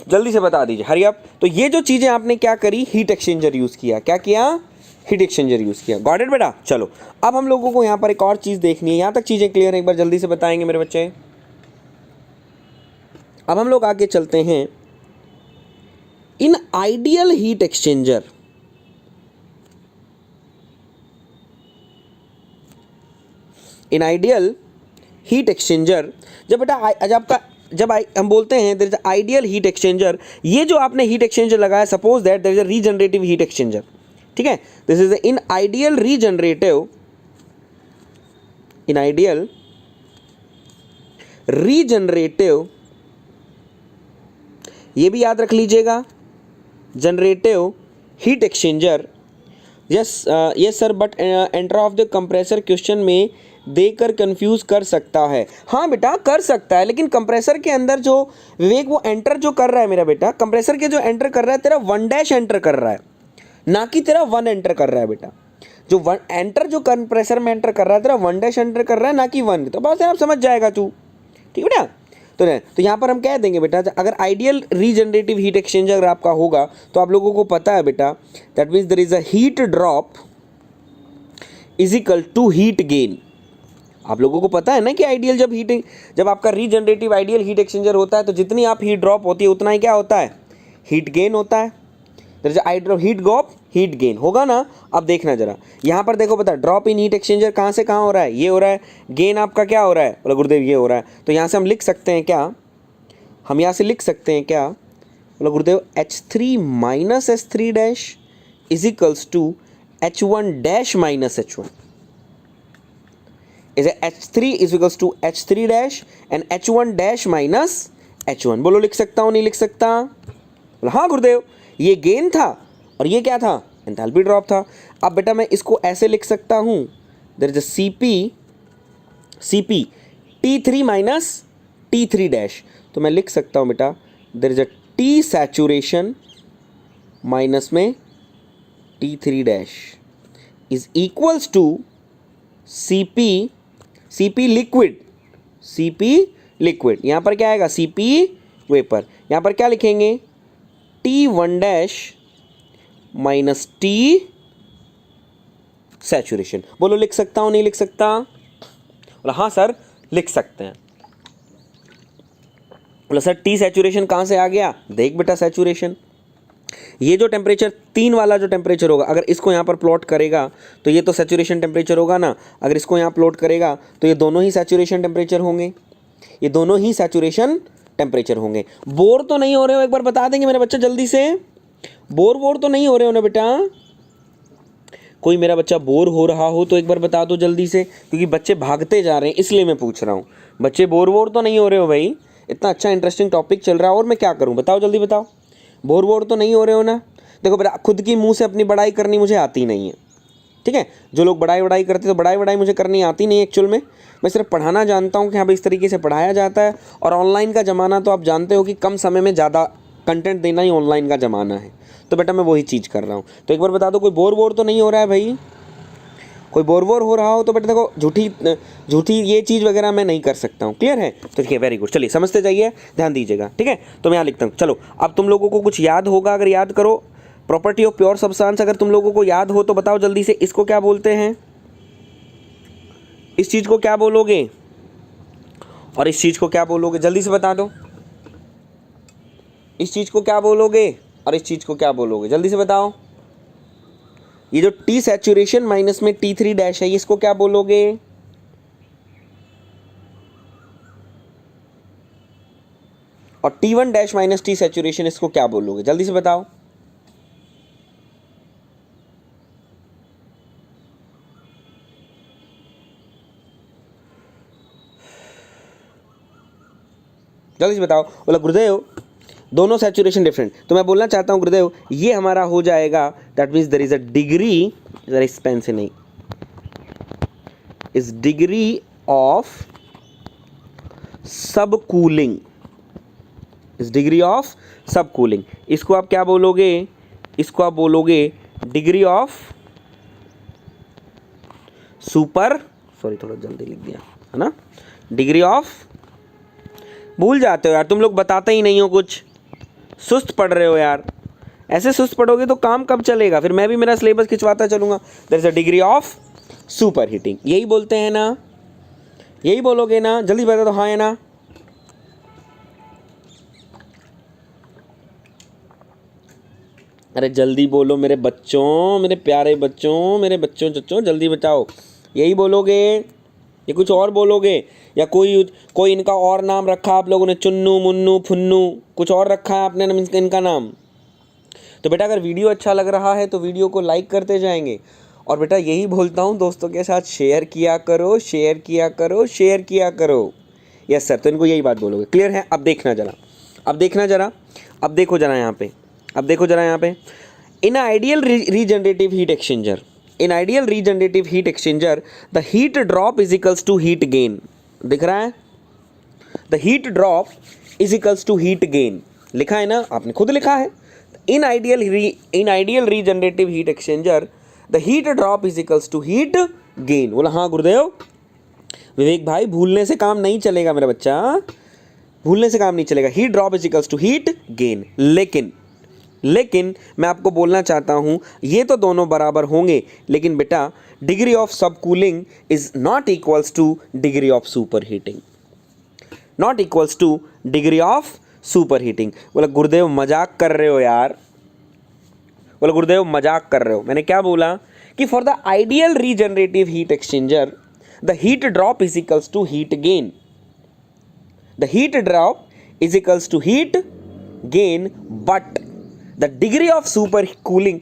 जल्दी से बता दीजिए हरी आप। तो ये जो चीज़ें आपने क्या करी, हीट एक्सचेंजर यूज़ किया, क्या किया, हीट एक्सचेंजर यूज़ किया। गॉट इट बेटा। चलो अब हम लोगों को यहाँ पर एक और चीज़ देखनी है, यहाँ तक चीज़ें क्लियर है, एक बार जल्दी से बताएंगे मेरे बच्चे। अब हम लोग आगे चलते हैं। In ideal heat exchanger, in ideal heat exchanger, जब बेटा हम बोलते हैं there is ideal heat exchanger, ये जो आपने हीट एक्सचेंजर लगाया, suppose that there is a regenerative heat exchanger. ठीक है, this is in ideal regenerative, in ideal regenerative, ये भी याद रख लीजिएगा, generative heat exchanger. Yes yes sir, but enter of the compressor question में देकर कंफ्यूज कर सकता है। हाँ बेटा कर सकता है, लेकिन कंप्रेसर के अंदर जो विवेक वो एंटर जो कर रहा है मेरा बेटा, कंप्रेसर के जो एंटर कर रहा है तेरा 1 डैश एंटर कर रहा है, ना कि तेरा 1 एंटर कर रहा है बेटा। जो 1 एंटर जो कंप्रेसर में एंटर कर रहा है तेरा 1 डैश एंटर कर रहा है, ना कि 1। तो बस आप समझ जाएगा तू, ठीक है बेटा। तो यहाँ पर हम कह देंगे बेटा, अगर आइडियल रीजनरेटिव हीट एक्सचेंजर अगर आपका होगा तो आप लोगों को पता है बेटा, that means there is a heat drop is equal to heat gain. आप लोगों को पता है ना कि आइडियल जब आपका रीजनरेटिव आइडियल हीट एक्सचेंजर होता है तो जितनी आप हीट ड्रॉप होती है उतना ही क्या होता है, हीट गेन होता है। There is ideal heat drop heat gain होगा ना। अब देखना जरा यहाँ पर देखो, पता ड्रॉप इन हीट एक्सचेंजर कहाँ से कहाँ हो रहा है, ये हो रहा है, गेन आपका क्या हो रहा है, बोला गुरुदेव ये हो रहा है। तो यहाँ से हम लिख सकते हैं क्या, हम यहाँ से लिख सकते हैं क्या, बोला गुरुदेव H3 minus H3 dash is equals to H1 dash minus H1 is H3 is equals to H3 dash and H1 dash minus H1। बोलो लिख सकता हूँ नहीं लिख सकता? बोला हाँ गुरुदेव, ये गेन था और ये क्या था, एंथैल्पी ड्रॉप था। अब बेटा मैं इसको ऐसे लिख सकता हूँ, there is a CP T3 minus T3 dash, तो मैं लिख सकता हूँ बेटा there is a T saturation minus में T3 dash is equals to CP liquid, यहाँ पर क्या आएगा CP वेपर, यहाँ पर क्या लिखेंगे T1 dash minus T saturation. बोलो लिख सकता हूँ नहीं लिख सकता? बोला हाँ सर लिख सकते हैं। बोला सर T सैचुरेशन कहाँ से आ गया? देख बेटा सैचुरेशन, ये जो टेम्परेचर 3 वाला जो टेम्परेचर होगा, अगर इसको यहाँ पर प्लॉट करेगा तो ये तो सैचुरेशन टेम्परेचर होगा ना, अगर इसको यहाँ प्लॉट करेगा तो ये दोनों ही सैचुरेशन टेम्परेचर होंगे, ये दोनों ही सैचुरेशन टेम्परेचर होंगे। बोर तो नहीं हो रहे हो, एक बार बता देंगे मेरे बच्चा जल्दी से? बोर तो नहीं हो रहे हो ना बेटा? कोई मेरा बच्चा बोर हो रहा हो तो एक बार बता दो जल्दी से, क्योंकि बच्चे भागते जा रहे हैं इसलिए मैं पूछ रहा हूँ। बच्चे बोर तो नहीं हो रहे हो भाई? इतना अच्छा इंटरेस्टिंग टॉपिक चल रहा है और मैं क्या करूँ बताओ, जल्दी बताओ। बोर तो नहीं हो रहे हो ना? देखो बेटा खुद की मुंह से अपनी बड़ाई करनी मुझे आती नहीं है, ठीक है? जो लोग बड़ाई करते तो बड़ाई मुझे करनी आती नहीं एक्चुअल में। मैं सिर्फ पढ़ाना जानता हूँ कि हाँ भाई इस तरीके से पढ़ाया जाता है, और ऑनलाइन का ज़माना तो आप जानते हो कि कम समय में ज़्यादा कंटेंट देना ही ऑनलाइन का ज़माना है, तो बेटा मैं वही चीज़ कर रहा हूँ। तो एक बार बता दो कोई बोर तो नहीं हो रहा है भाई? कोई बोर हो रहा हो तो बेटा देखो झूठी ये चीज़ वगैरह मैं नहीं कर सकता हूँ, क्लियर है? तो ठीक है, वेरी गुड, चलिए समझते जाइए, ध्यान दीजिएगा, ठीक है? तो मैं यहाँ लिखता हूँ। चलो अब तुम लोगों को कुछ याद होगा, अगर याद करो, प्रॉपर्टी ऑफ प्योर सब्सटेंस अगर तुम लोगों को याद हो तो बताओ जल्दी से, इसको क्या बोलते हैं? इस चीज़ को क्या बोलोगे और इस चीज़ को क्या बोलोगे? जल्दी से बता दो, इस चीज़ को क्या बोलोगे और इस चीज़ को क्या बोलोगे? जल्दी से बताओ। ये जो T सैचुरेशन माइनस में T3 डैश है, इसको क्या बोलोगे? और T1 dash minus T saturation, इसको क्या बोलोगे? जल्दी से बताओ। जल्दी से बताओ। बोला गुरुदेव दोनों सैचुरेशन डिफरेंट, तो मैं बोलना चाहता हूँ गुरुदेव ये हमारा हो जाएगा, that means there is a degree, जरा इस पेन से नहीं, is degree of sub cooling, is degree of sub cooling. इसको आप क्या बोलोगे? इसको आप बोलोगे डिग्री ऑफ सुपर, सॉरी थोड़ा जल्दी लिख दिया है ना, डिग्री ऑफ, भूल जाते हो यार तुम लोग, बताते ही नहीं हो कुछ, सुस्त पढ़ रहे हो यार। ऐसे सुस्त पढ़ोगे तो काम कब चलेगा? फिर मैं भी मेरा सिलेबस खिंचवाता चलूँगा। There is a degree of super heating, यही बोलते हैं ना? यही बोलोगे ना? जल्दी बता दो हाँ है ना? अरे जल्दी बोलो मेरे बच्चों, मेरे प्यारे बच्चों, मेरे बच्चों जल्दी बताओ। यही बोलोगे या कुछ और बोलोगे? या कोई इनका और नाम रखा आप लोगों ने, चुन्नू मुन्नू फुन्नू, कुछ और रखा है आपने इनका नाम? तो बेटा अगर वीडियो अच्छा लग रहा है तो वीडियो को लाइक करते जाएंगे, और बेटा यही बोलता हूँ दोस्तों के साथ शेयर किया करो, शेयर किया करो, शेयर किया करो। यस सर, तो इनको यही बात बोलोगे, क्लियर है? अब देखना जरा, अब देखना जरा, अब देखो जरा यहाँ पे, अब देखो जरा यहाँ पे, इन ideal regenerative heat exchanger, in ideal regenerative heat exchanger the heat drop is equals to heat gain, दिख रहा है? the heat drop is equals to heat gain, लिखा है ना, आपने खुद लिखा है। in ideal regenerative heat exchanger the heat drop is equals to heat gain। बोला हाँ गुरुदेव। विवेक भाई भूलने से काम नहीं चलेगा मेरा बच्चा, भूलने से काम नहीं चलेगा। heat drop is equals to heat gain, लेकिन मैं आपको बोलना चाहता हूं ये तो दोनों बराबर होंगे, लेकिन बेटा degree of sub cooling is not equals to degree of super heating, not equals to degree of super heating. बोला गुरुदेव मजाक कर रहे हो यार, बोला गुरुदेव मजाक कर रहे हो। मैंने क्या बोला कि for the ideal regenerative heat exchanger the heat drop is equals to heat gain, the heat drop is equals to heat gain, but the degree of subcooling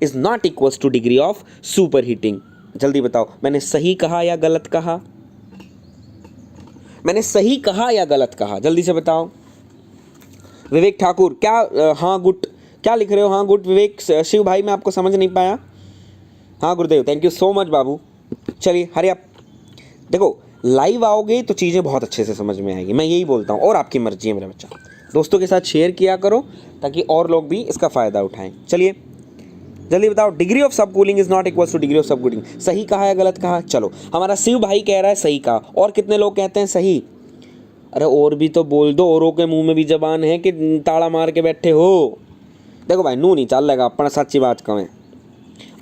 is not equals to degree of superheating. जल्दी बताओ, मैंने सही कहा या गलत कहा? मैंने सही कहा या गलत कहा? जल्दी से बताओ। विवेक ठाकुर क्या? हाँ गुड, क्या लिख रहे हो? हाँ गुड विवेक। शिव भाई मैं आपको समझ नहीं पाया। हाँ गुरुदेव, थैंक यू सो मच बाबू। चलिए हरी आप देखो, लाइव आओगे तो चीज़ें बहुत अच्छे से समझ में आएगी, मैं यही बोलता हूँ। और आपकी मर्जी है मेरा बच्चा, दोस्तों के साथ शेयर किया करो ताकि और लोग भी इसका फ़ायदा उठाएं। चलिए जल्दी बताओ, degree of sub cooling is not equals to degree of sub cooling. सही कहा या गलत कहा? चलो हमारा शिव भाई कह रहा है सही कहा, और कितने लोग कहते हैं सही? अरे और भी तो बोल दो, औरों के मुंह में भी जबान है कि ताड़ा मार के बैठे हो। देखो भाई, नू नहीं चल लेगा, अपना सच्ची बात कहें,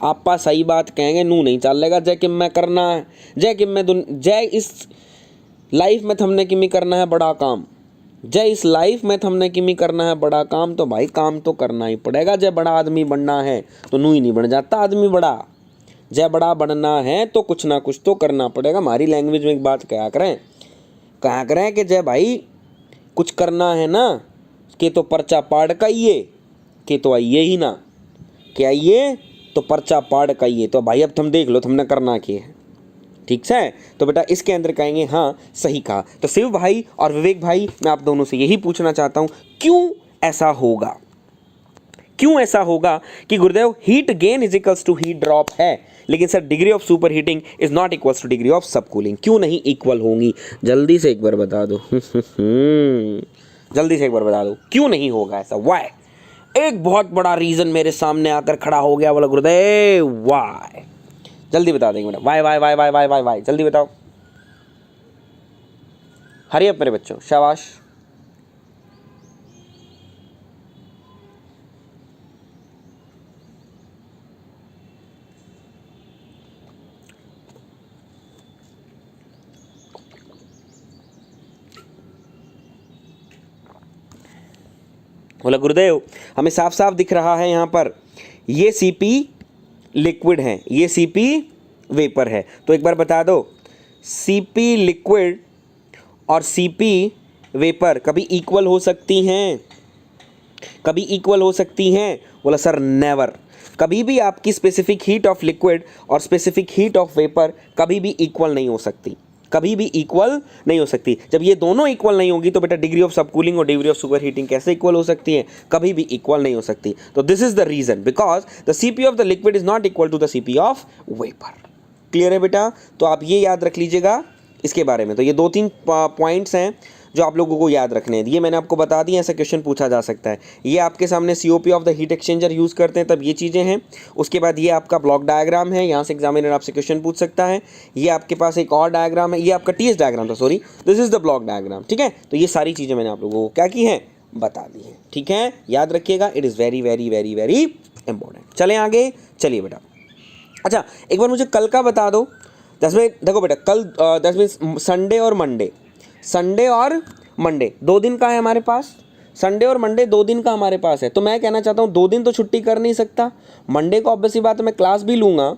आपा सही बात कहेंगे, नू नहीं चल लेगा। जय किम में करना है, जय इस लाइफ में थमने की में करना है बड़ा काम, जय इस लाइफ में थमने की में करना है बड़ा काम, तो भाई काम तो करना ही पड़ेगा। जय बड़ा आदमी बनना है तो नू ही नहीं बन जाता आदमी बड़ा, जय बड़ा बनना है तो कुछ ना कुछ तो करना पड़ेगा। हमारी लैंग्वेज में एक बात कहा करें कि जय भाई कुछ करना है ना कि तो पर्चा पाड़ का आइए, कि तो आइए ही ना, कि आइए तो पर्चा पाड़ का आइए। तो भाई अब तुम देख लो तुमने करना क्या है, ठीक है? तो बेटा इसके अंदर कहेंगे हाँ सही कहा। तो शिव भाई और विवेक भाई, मैं आप दोनों से यही पूछना चाहता हूँ, क्यों ऐसा होगा? क्यों ऐसा होगा कि गुरुदेव heat gain is equals to heat drop है, लेकिन sir degree of super heating is not equals to degree of sub cooling? क्यों नहीं इक्वल होंगी? जल्दी से एक बार बता दो। जल्दी से एक बार बता दो क्यों नहीं होगा ऐसा? वाई? एक बहुत बड़ा रीजन मेरे सामने आकर खड़ा हो गया, बोला गुरुदेव वाई। जल्दी बता देंगे बेटा, why why why why why why why, जल्दी बताओ। हरी अप मेरे बच्चों, शाबाश। बोला गुरुदेव हमें साफ साफ दिख रहा है यहाँ पर, ये सीपी लिक्विड है, ये सीपी वेपर है। तो एक बार बता दो, सीपी लिक्विड और सीपी वेपर कभी इक्वल हो सकती हैं? कभी इक्वल हो सकती हैं? बोला सर नेवर। कभी भी आपकी स्पेसिफिक हीट ऑफ लिक्विड और स्पेसिफिक हीट ऑफ वेपर कभी भी इक्वल नहीं हो सकती, कभी भी इक्वल नहीं हो सकती। जब ये दोनों इक्वल नहीं होगी तो बेटा डिग्री ऑफ सब कूलिंग और डिग्री ऑफ सुपर हीटिंग कैसे इक्वल हो सकती है? कभी भी इक्वल नहीं हो सकती। तो this is the reason, because the CP of the liquid is not equal to the CP of vapour. Clear है बेटा? तो आप ये याद रख लीजिएगा इसके बारे में। तो ये 2-3 पॉइंट्स हैं जो आप लोगों को याद रखने हैं, ये मैंने आपको बता दी, ऐसा क्वेश्चन पूछा जा सकता है। ये आपके सामने COP of the heat exchanger use करते हैं तब ये चीज़ें हैं। उसके बाद ये आपका ब्लॉक डायग्राम है, यहाँ से एग्जामिनर आपसे क्वेश्चन पूछ सकता है। ये आपके पास एक और डायग्राम है, ये आपका टीएस डायग्राम था, sorry this is the block diagram, ठीक है? तो ये सारी चीज़ें मैंने आप लोगों को क्या की हैं, बता दी हैं, ठीक है? याद रखिएगा, it is very very very very important. चलें आगे, चलिए बेटा। अच्छा एक बार मुझे कल का बता दो। देखो बेटा कल दैट मीन्स संडे और मंडे, संडे और मंडे 2 दिन का है हमारे पास, संडे और मंडे 2 दिन का हमारे पास है। तो मैं कहना चाहता हूँ 2 दिन तो छुट्टी कर नहीं सकता। मंडे को ऑब्वियसली बात है मैं क्लास भी लूँगा,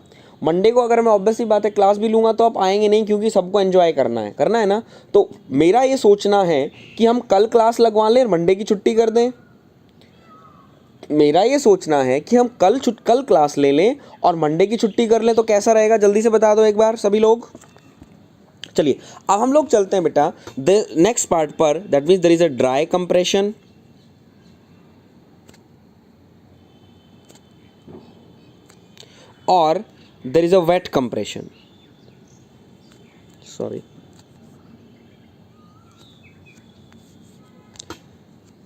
मंडे को अगर मैं ऑब्वियसली बात है क्लास भी लूँगा तो आप आएंगे नहीं, क्योंकि सबको एंजॉय करना है ना। तो मेरा ये सोचना है कि हम कल क्लास लगवा लें और मंडे की छुट्टी कर दें। मेरा ये सोचना है कि हम कल क्लास ले लें और मंडे की छुट्टी कर लें, तो कैसा रहेगा? जल्दी से बता दो एक बार सभी लोग। चलिए अब हम लोग चलते हैं बेटा द नेक्स्ट पार्ट पर, that means there is a dry compression और there is a wet compression. Sorry,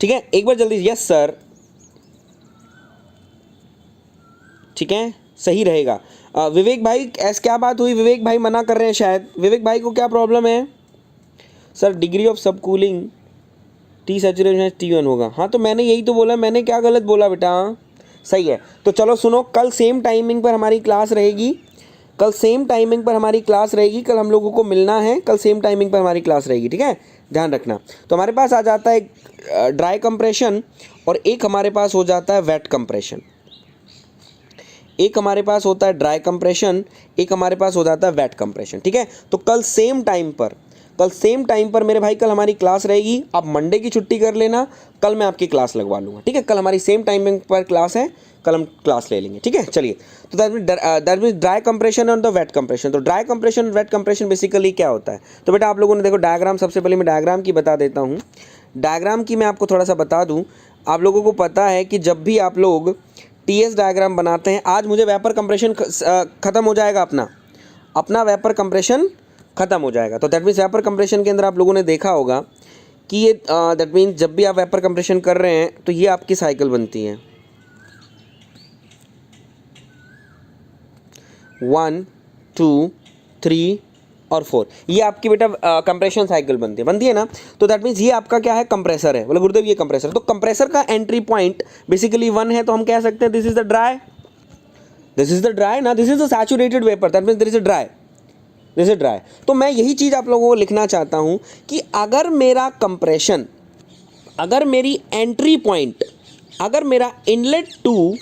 ठीक है एक बार जल्दी। यस सर, ठीक है सही रहेगा। विवेक भाई ऐस क्या बात हुई? विवेक भाई मना कर रहे हैं शायद। विवेक भाई को क्या प्रॉब्लम है? Sir degree of sub cooling T saturation T1 होगा। हाँ तो मैंने यही तो बोला, मैंने क्या गलत बोला बेटा? सही है। तो चलो सुनो, कल सेम टाइमिंग पर हमारी क्लास रहेगी, कल सेम टाइमिंग पर हमारी क्लास रहेगी, कल हम लोगों को मिलना है, कल सेम टाइमिंग पर हमारी क्लास रहेगी, ठीक है? ध्यान रखना। तो हमारे पास आ जाता है एक ड्राई कंप्रेशन और एक हमारे पास हो जाता है वेट कंप्रेशन। एक हमारे पास होता है ड्राई कंप्रेशन, एक हमारे पास हो जाता है वेट कंप्रेशन, ठीक है? तो कल सेम टाइम पर कल सेम टाइम पर मेरे भाई, कल हमारी क्लास रहेगी, आप मंडे की छुट्टी कर लेना, कल मैं आपकी क्लास लगवा लूँगा, ठीक है। कल हमारी सेम टाइमिंग पर क्लास है, कल हम क्लास ले लेंगे, ठीक है। चलिए, तो दैट मीन ड्राई कंप्रेशन और द वेट कंप्रेशन। तो dry compression, wet compression basically क्या होता है? तो बेटा आप लोगों ने देखो डायग्राम, सबसे पहले मैं डायग्राम की बता देता हूँ। डायग्राम की मैं आपको थोड़ा सा बता दूँ। आप लोगों को पता है कि जब भी आप लोग टीएस डायग्राम बनाते हैं, आज मुझे वेपर कंप्रेशन ख़त्म हो जाएगा, अपना वेपर कंप्रेशन ख़त्म हो जाएगा। तो दैट मीन्स वेपर कंप्रेशन के अंदर आप लोगों ने देखा होगा कि ये दैट मीन्स जब भी आप वेपर कंप्रेशन कर रहे हैं तो ये आपकी साइकिल बनती है 1 2 3 और 4। ये आपकी बेटा कंप्रेशन साइकिल बनती है ना। तो दैट मीन्स ये आपका क्या है? कंप्रेसर है। बोले गुरुदेव ये कंप्रेसर, तो कंप्रेसर का एंट्री पॉइंट बेसिकली 1 है, तो हम कह सकते हैं दिस इज द ड्राई, ना, this is the saturated vapour, that means this is dry. तो मैं यही चीज़ आप लोगों को लिखना चाहता हूँ कि अगर मेरा कंप्रेशन, अगर मेरी एंट्री पॉइंट, अगर मेरा इनलेट टू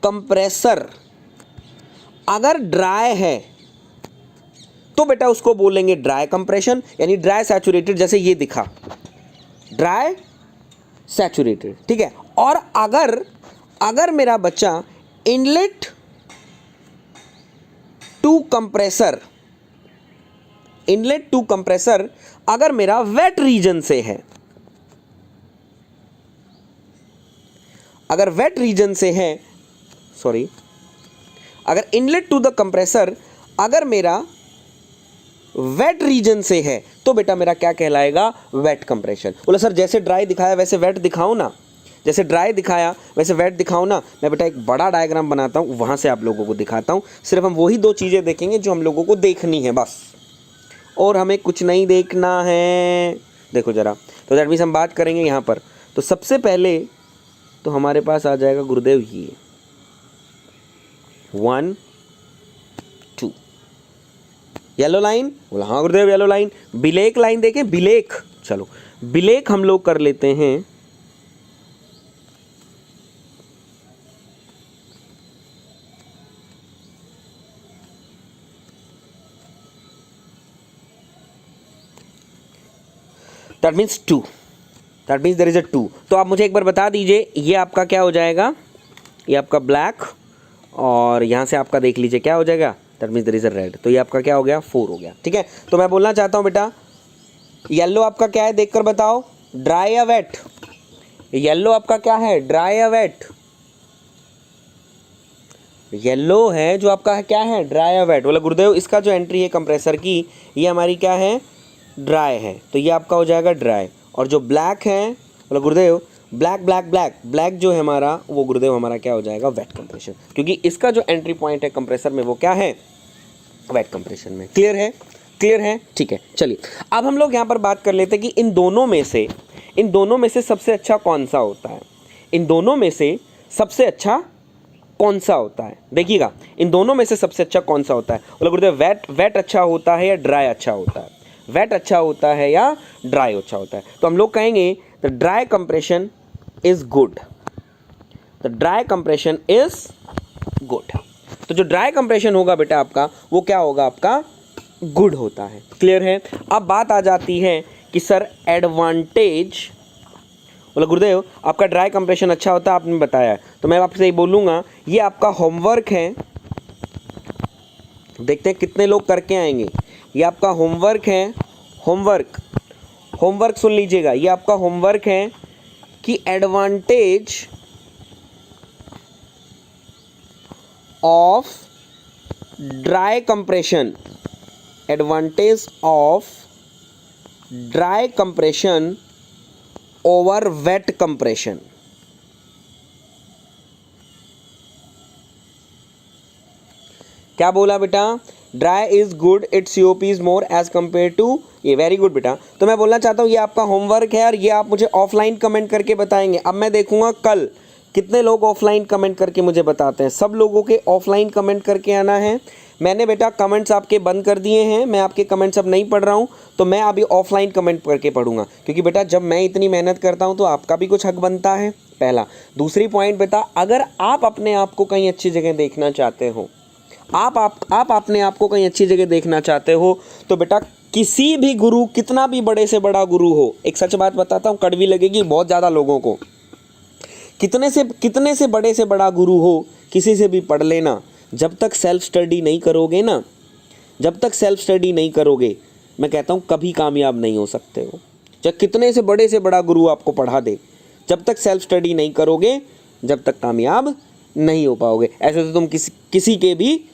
कंप्रेसर अगर ड्राई है तो बेटा उसको बोलेंगे ड्राई कंप्रेशन, यानी ड्राई सैचुरेटेड, जैसे ये दिखा ड्राई सैचुरेटेड, ठीक है। और अगर मेरा बच्चा इनलेट टू कंप्रेसर अगर मेरा वेट रीजन से है, अगर वेट रीजन से है, अगर इनलेट टू द कंप्रेसर अगर मेरा वेट रीजन से है तो बेटा मेरा क्या कहलाएगा? Wet compression. बोला सर जैसे ड्राई दिखाया वैसे वेट दिखाओ ना, जैसे ड्राई दिखाया वैसे वेट दिखाओ ना। मैं बेटा एक बड़ा डायग्राम बनाता हूँ, वहाँ से आप लोगों को दिखाता हूँ। सिर्फ हम वही 2 चीज़ें देखेंगे जो हम लोगों को देखनी है बस, और हमें कुछ नहीं देखना है। देखो ज़रा, तो दैट मीन्स हम बात करेंगे यहाँ पर। तो सबसे पहले तो हमारे पास आ जाएगा गुरुदेव ये 1 2 येलो लाइन। बोला हाँ गुरुदेव येलो लाइन। ब्लैक लाइन देखें, ब्लैक, चलो ब्लैक हम लोग कर लेते हैं that means 2, that means there is a 2। तो आप मुझे एक बार बता दीजिए ये आपका क्या हो जाएगा? ये आपका ब्लैक, और यहाँ से आपका देख लीजिए क्या हो जाएगा? That means there is a red. तो ये आपका क्या हो गया? 4 हो गया, ठीक है। तो मैं बोलना चाहता हूँ बेटा येलो आपका क्या है देखकर बताओ, ड्राई या वेट? येलो आपका क्या है? ड्राई या वेट? येलो है जो आपका है, क्या है? ड्राई या वेट? बोला गुरुदेव इसका जो एंट्री है कंप्रेसर की, ये हमारी क्या है? ड्राई है, तो ये आपका हो जाएगा ड्राई। और जो ब्लैक है, बोला गुरुदेव ब्लैक जो है हमारा, वो गुरुदेव हमारा क्या हो जाएगा? वेट कंप्रेशन, क्योंकि इसका जो एंट्री पॉइंट है कंप्रेसर में वो क्या है? वेट कंप्रेशन में। क्लियर है? ठीक है। चलिए अब हम लोग यहाँ पर बात कर लेते हैं कि इन दोनों में से सबसे अच्छा कौन सा होता है? इन दोनों में से सबसे अच्छा कौन सा होता है? देखिएगा, इन दोनों में से सबसे अच्छा कौन सा होता है? बोला गुरुदेव वेट अच्छा होता है या ड्राई अच्छा होता है? वेट अच्छा होता है या ड्राई अच्छा होता है? तो हम लोग कहेंगे the dry compression is good, the dry compression is good. तो जो ड्राई कंप्रेशन होगा बेटा आपका, वो क्या होगा? आपका गुड होता है। क्लियर है? अब बात आ जाती है कि सर एडवांटेज। बोला गुरुदेव आपका ड्राई कंप्रेशन अच्छा होता है, आपने बताया, तो मैं आपसे ये बोलूँगा ये आपका होमवर्क है। देखते हैं कितने लोग करके आएंगे। ये आपका होमवर्क है, होमवर्क सुन लीजिएगा, ये आपका होमवर्क है कि advantage of dry compression, advantage of dry compression over wet compression. क्या बोला बेटा? Dry is good, it's COP is more as compare to ये। वेरी गुड बेटा। तो मैं बोलना चाहता हूँ ये आपका होमवर्क है और ये आप मुझे ऑफलाइन कमेंट करके बताएंगे। अब मैं देखूंगा कल कितने लोग ऑफलाइन कमेंट करके मुझे बताते हैं। सब लोगों के ऑफलाइन कमेंट करके आना है। मैंने बेटा कमेंट्स आपके बंद कर दिए हैं, मैं आपके कमेंट्स अब नहीं पढ़ रहा हूँ, तो मैं अभी ऑफलाइन कमेंट करके पढ़ूंगा, क्योंकि बेटा जब मैं इतनी मेहनत करता हूँ तो आपका भी कुछ हक बनता है, पहला। दूसरी पॉइंट बेटा, अगर आप अपने आप को कहीं अच्छी जगह देखना चाहते हो, आप अपने आप को कहीं अच्छी जगह देखना चाहते हो तो बेटा किसी भी गुरु, कितना भी बड़े से बड़ा गुरु हो, एक सच बात बताता हूँ, कड़वी लगेगी बहुत ज़्यादा लोगों को, कितने से बड़े से बड़ा गुरु हो, किसी से भी पढ़ लेना, जब तक सेल्फ स्टडी नहीं करोगे ना, जब तक सेल्फ स्टडी नहीं करोगे, मैं कहता हूँ कभी कामयाब नहीं हो सकते हो। जब कितने से बड़ा गुरु आपको पढ़ा दे, जब तक सेल्फ स्टडी नहीं करोगे, जब तक कामयाब नहीं हो पाओगे। ऐसे तो तुम किसी के भी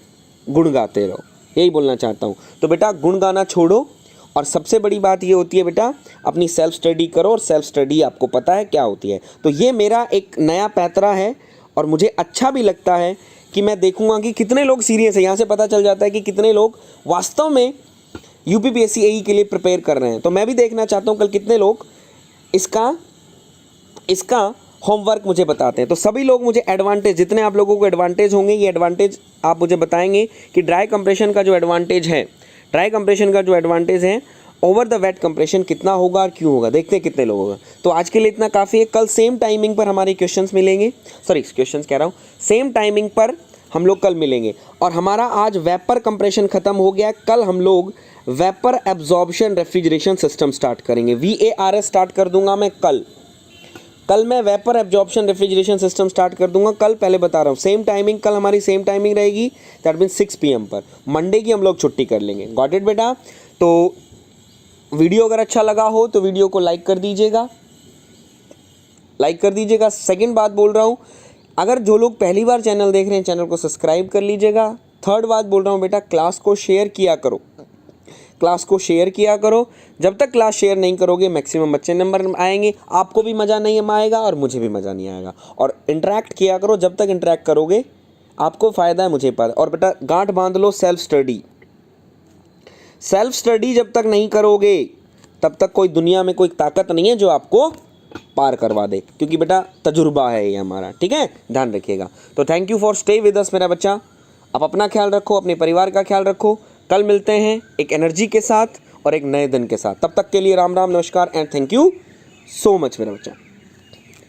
गुण गाते रहो, यही बोलना चाहता हूँ। तो बेटा गुण गाना छोड़ो, और सबसे बड़ी बात ये होती है बेटा अपनी सेल्फ स्टडी करो, और सेल्फ स्टडी आपको पता है क्या होती है। तो ये मेरा एक नया पैतरा है, और मुझे अच्छा भी लगता है कि मैं देखूंगा कि कितने लोग सीरियस है। यहाँ से पता चल जाता है कि कितने लोग वास्तव में यूपीपीएससी एई के लिए प्रिपेयर कर रहे हैं। तो मैं भी देखना चाहता हूँ कल कितने लोग इसका होमवर्क मुझे बताते हैं। तो सभी लोग मुझे एडवांटेज, जितने आप लोगों को एडवांटेज होंगे, ये एडवांटेज आप मुझे बताएंगे कि ड्राई कंप्रेशन का जो एडवांटेज है, ओवर द वेट कंप्रेशन कितना होगा और क्यों होगा, देखते हैं कितने लोग होगा। तो आज के लिए इतना काफ़ी है। कल सेम टाइमिंग पर हमारे क्वेश्चंस मिलेंगे, सेम टाइमिंग पर हम लोग कल मिलेंगे। और हमारा आज वेपर कंप्रेशन खत्म हो गया। कल हम लोग vapour absorption refrigeration system start करेंगे, VARS स्टार्ट कर दूंगा मैं कल मैं vapour absorption refrigeration system start कर दूंगा कल। पहले बता रहा हूँ सेम टाइमिंग, कल हमारी सेम टाइमिंग रहेगी, दैट मीन 6 PM पर। मंडे की हम लोग छुट्टी कर लेंगे। गॉट इट बेटा। तो वीडियो अगर अच्छा लगा हो तो वीडियो को लाइक कर दीजिएगा, सेकंड बात बोल रहा हूँ, अगर जो लोग पहली बार चैनल देख रहे हैं चैनल को सब्सक्राइब कर लीजिएगा। थर्ड बात बोल रहा हूँ बेटा, क्लास को शेयर किया करो। जब तक क्लास शेयर नहीं करोगे मैक्सिमम अच्छे नंबर आएंगे, आपको भी मज़ा नहीं आएगा और मुझे भी मज़ा नहीं आएगा। और इंटरेक्ट किया करो, जब तक इंटरेक्ट करोगे आपको फ़ायदा है, मुझे पता। और बेटा गांठ बांध लो, सेल्फ स्टडी जब तक नहीं करोगे तब तक कोई दुनिया में कोई ताकत नहीं है जो आपको पार करवा दे, क्योंकि बेटा तजुर्बा है ये हमारा। ठीक है, ध्यान रखिएगा। तो thank you for stay with us मेरा बच्चा। आप अपना ख्याल रखो, अपने परिवार का ख्याल रखो। कल मिलते हैं एक एनर्जी के साथ और एक नए दिन के साथ। तब तक के लिए राम राम, नमस्कार and thank you so much मेरा बच्चा।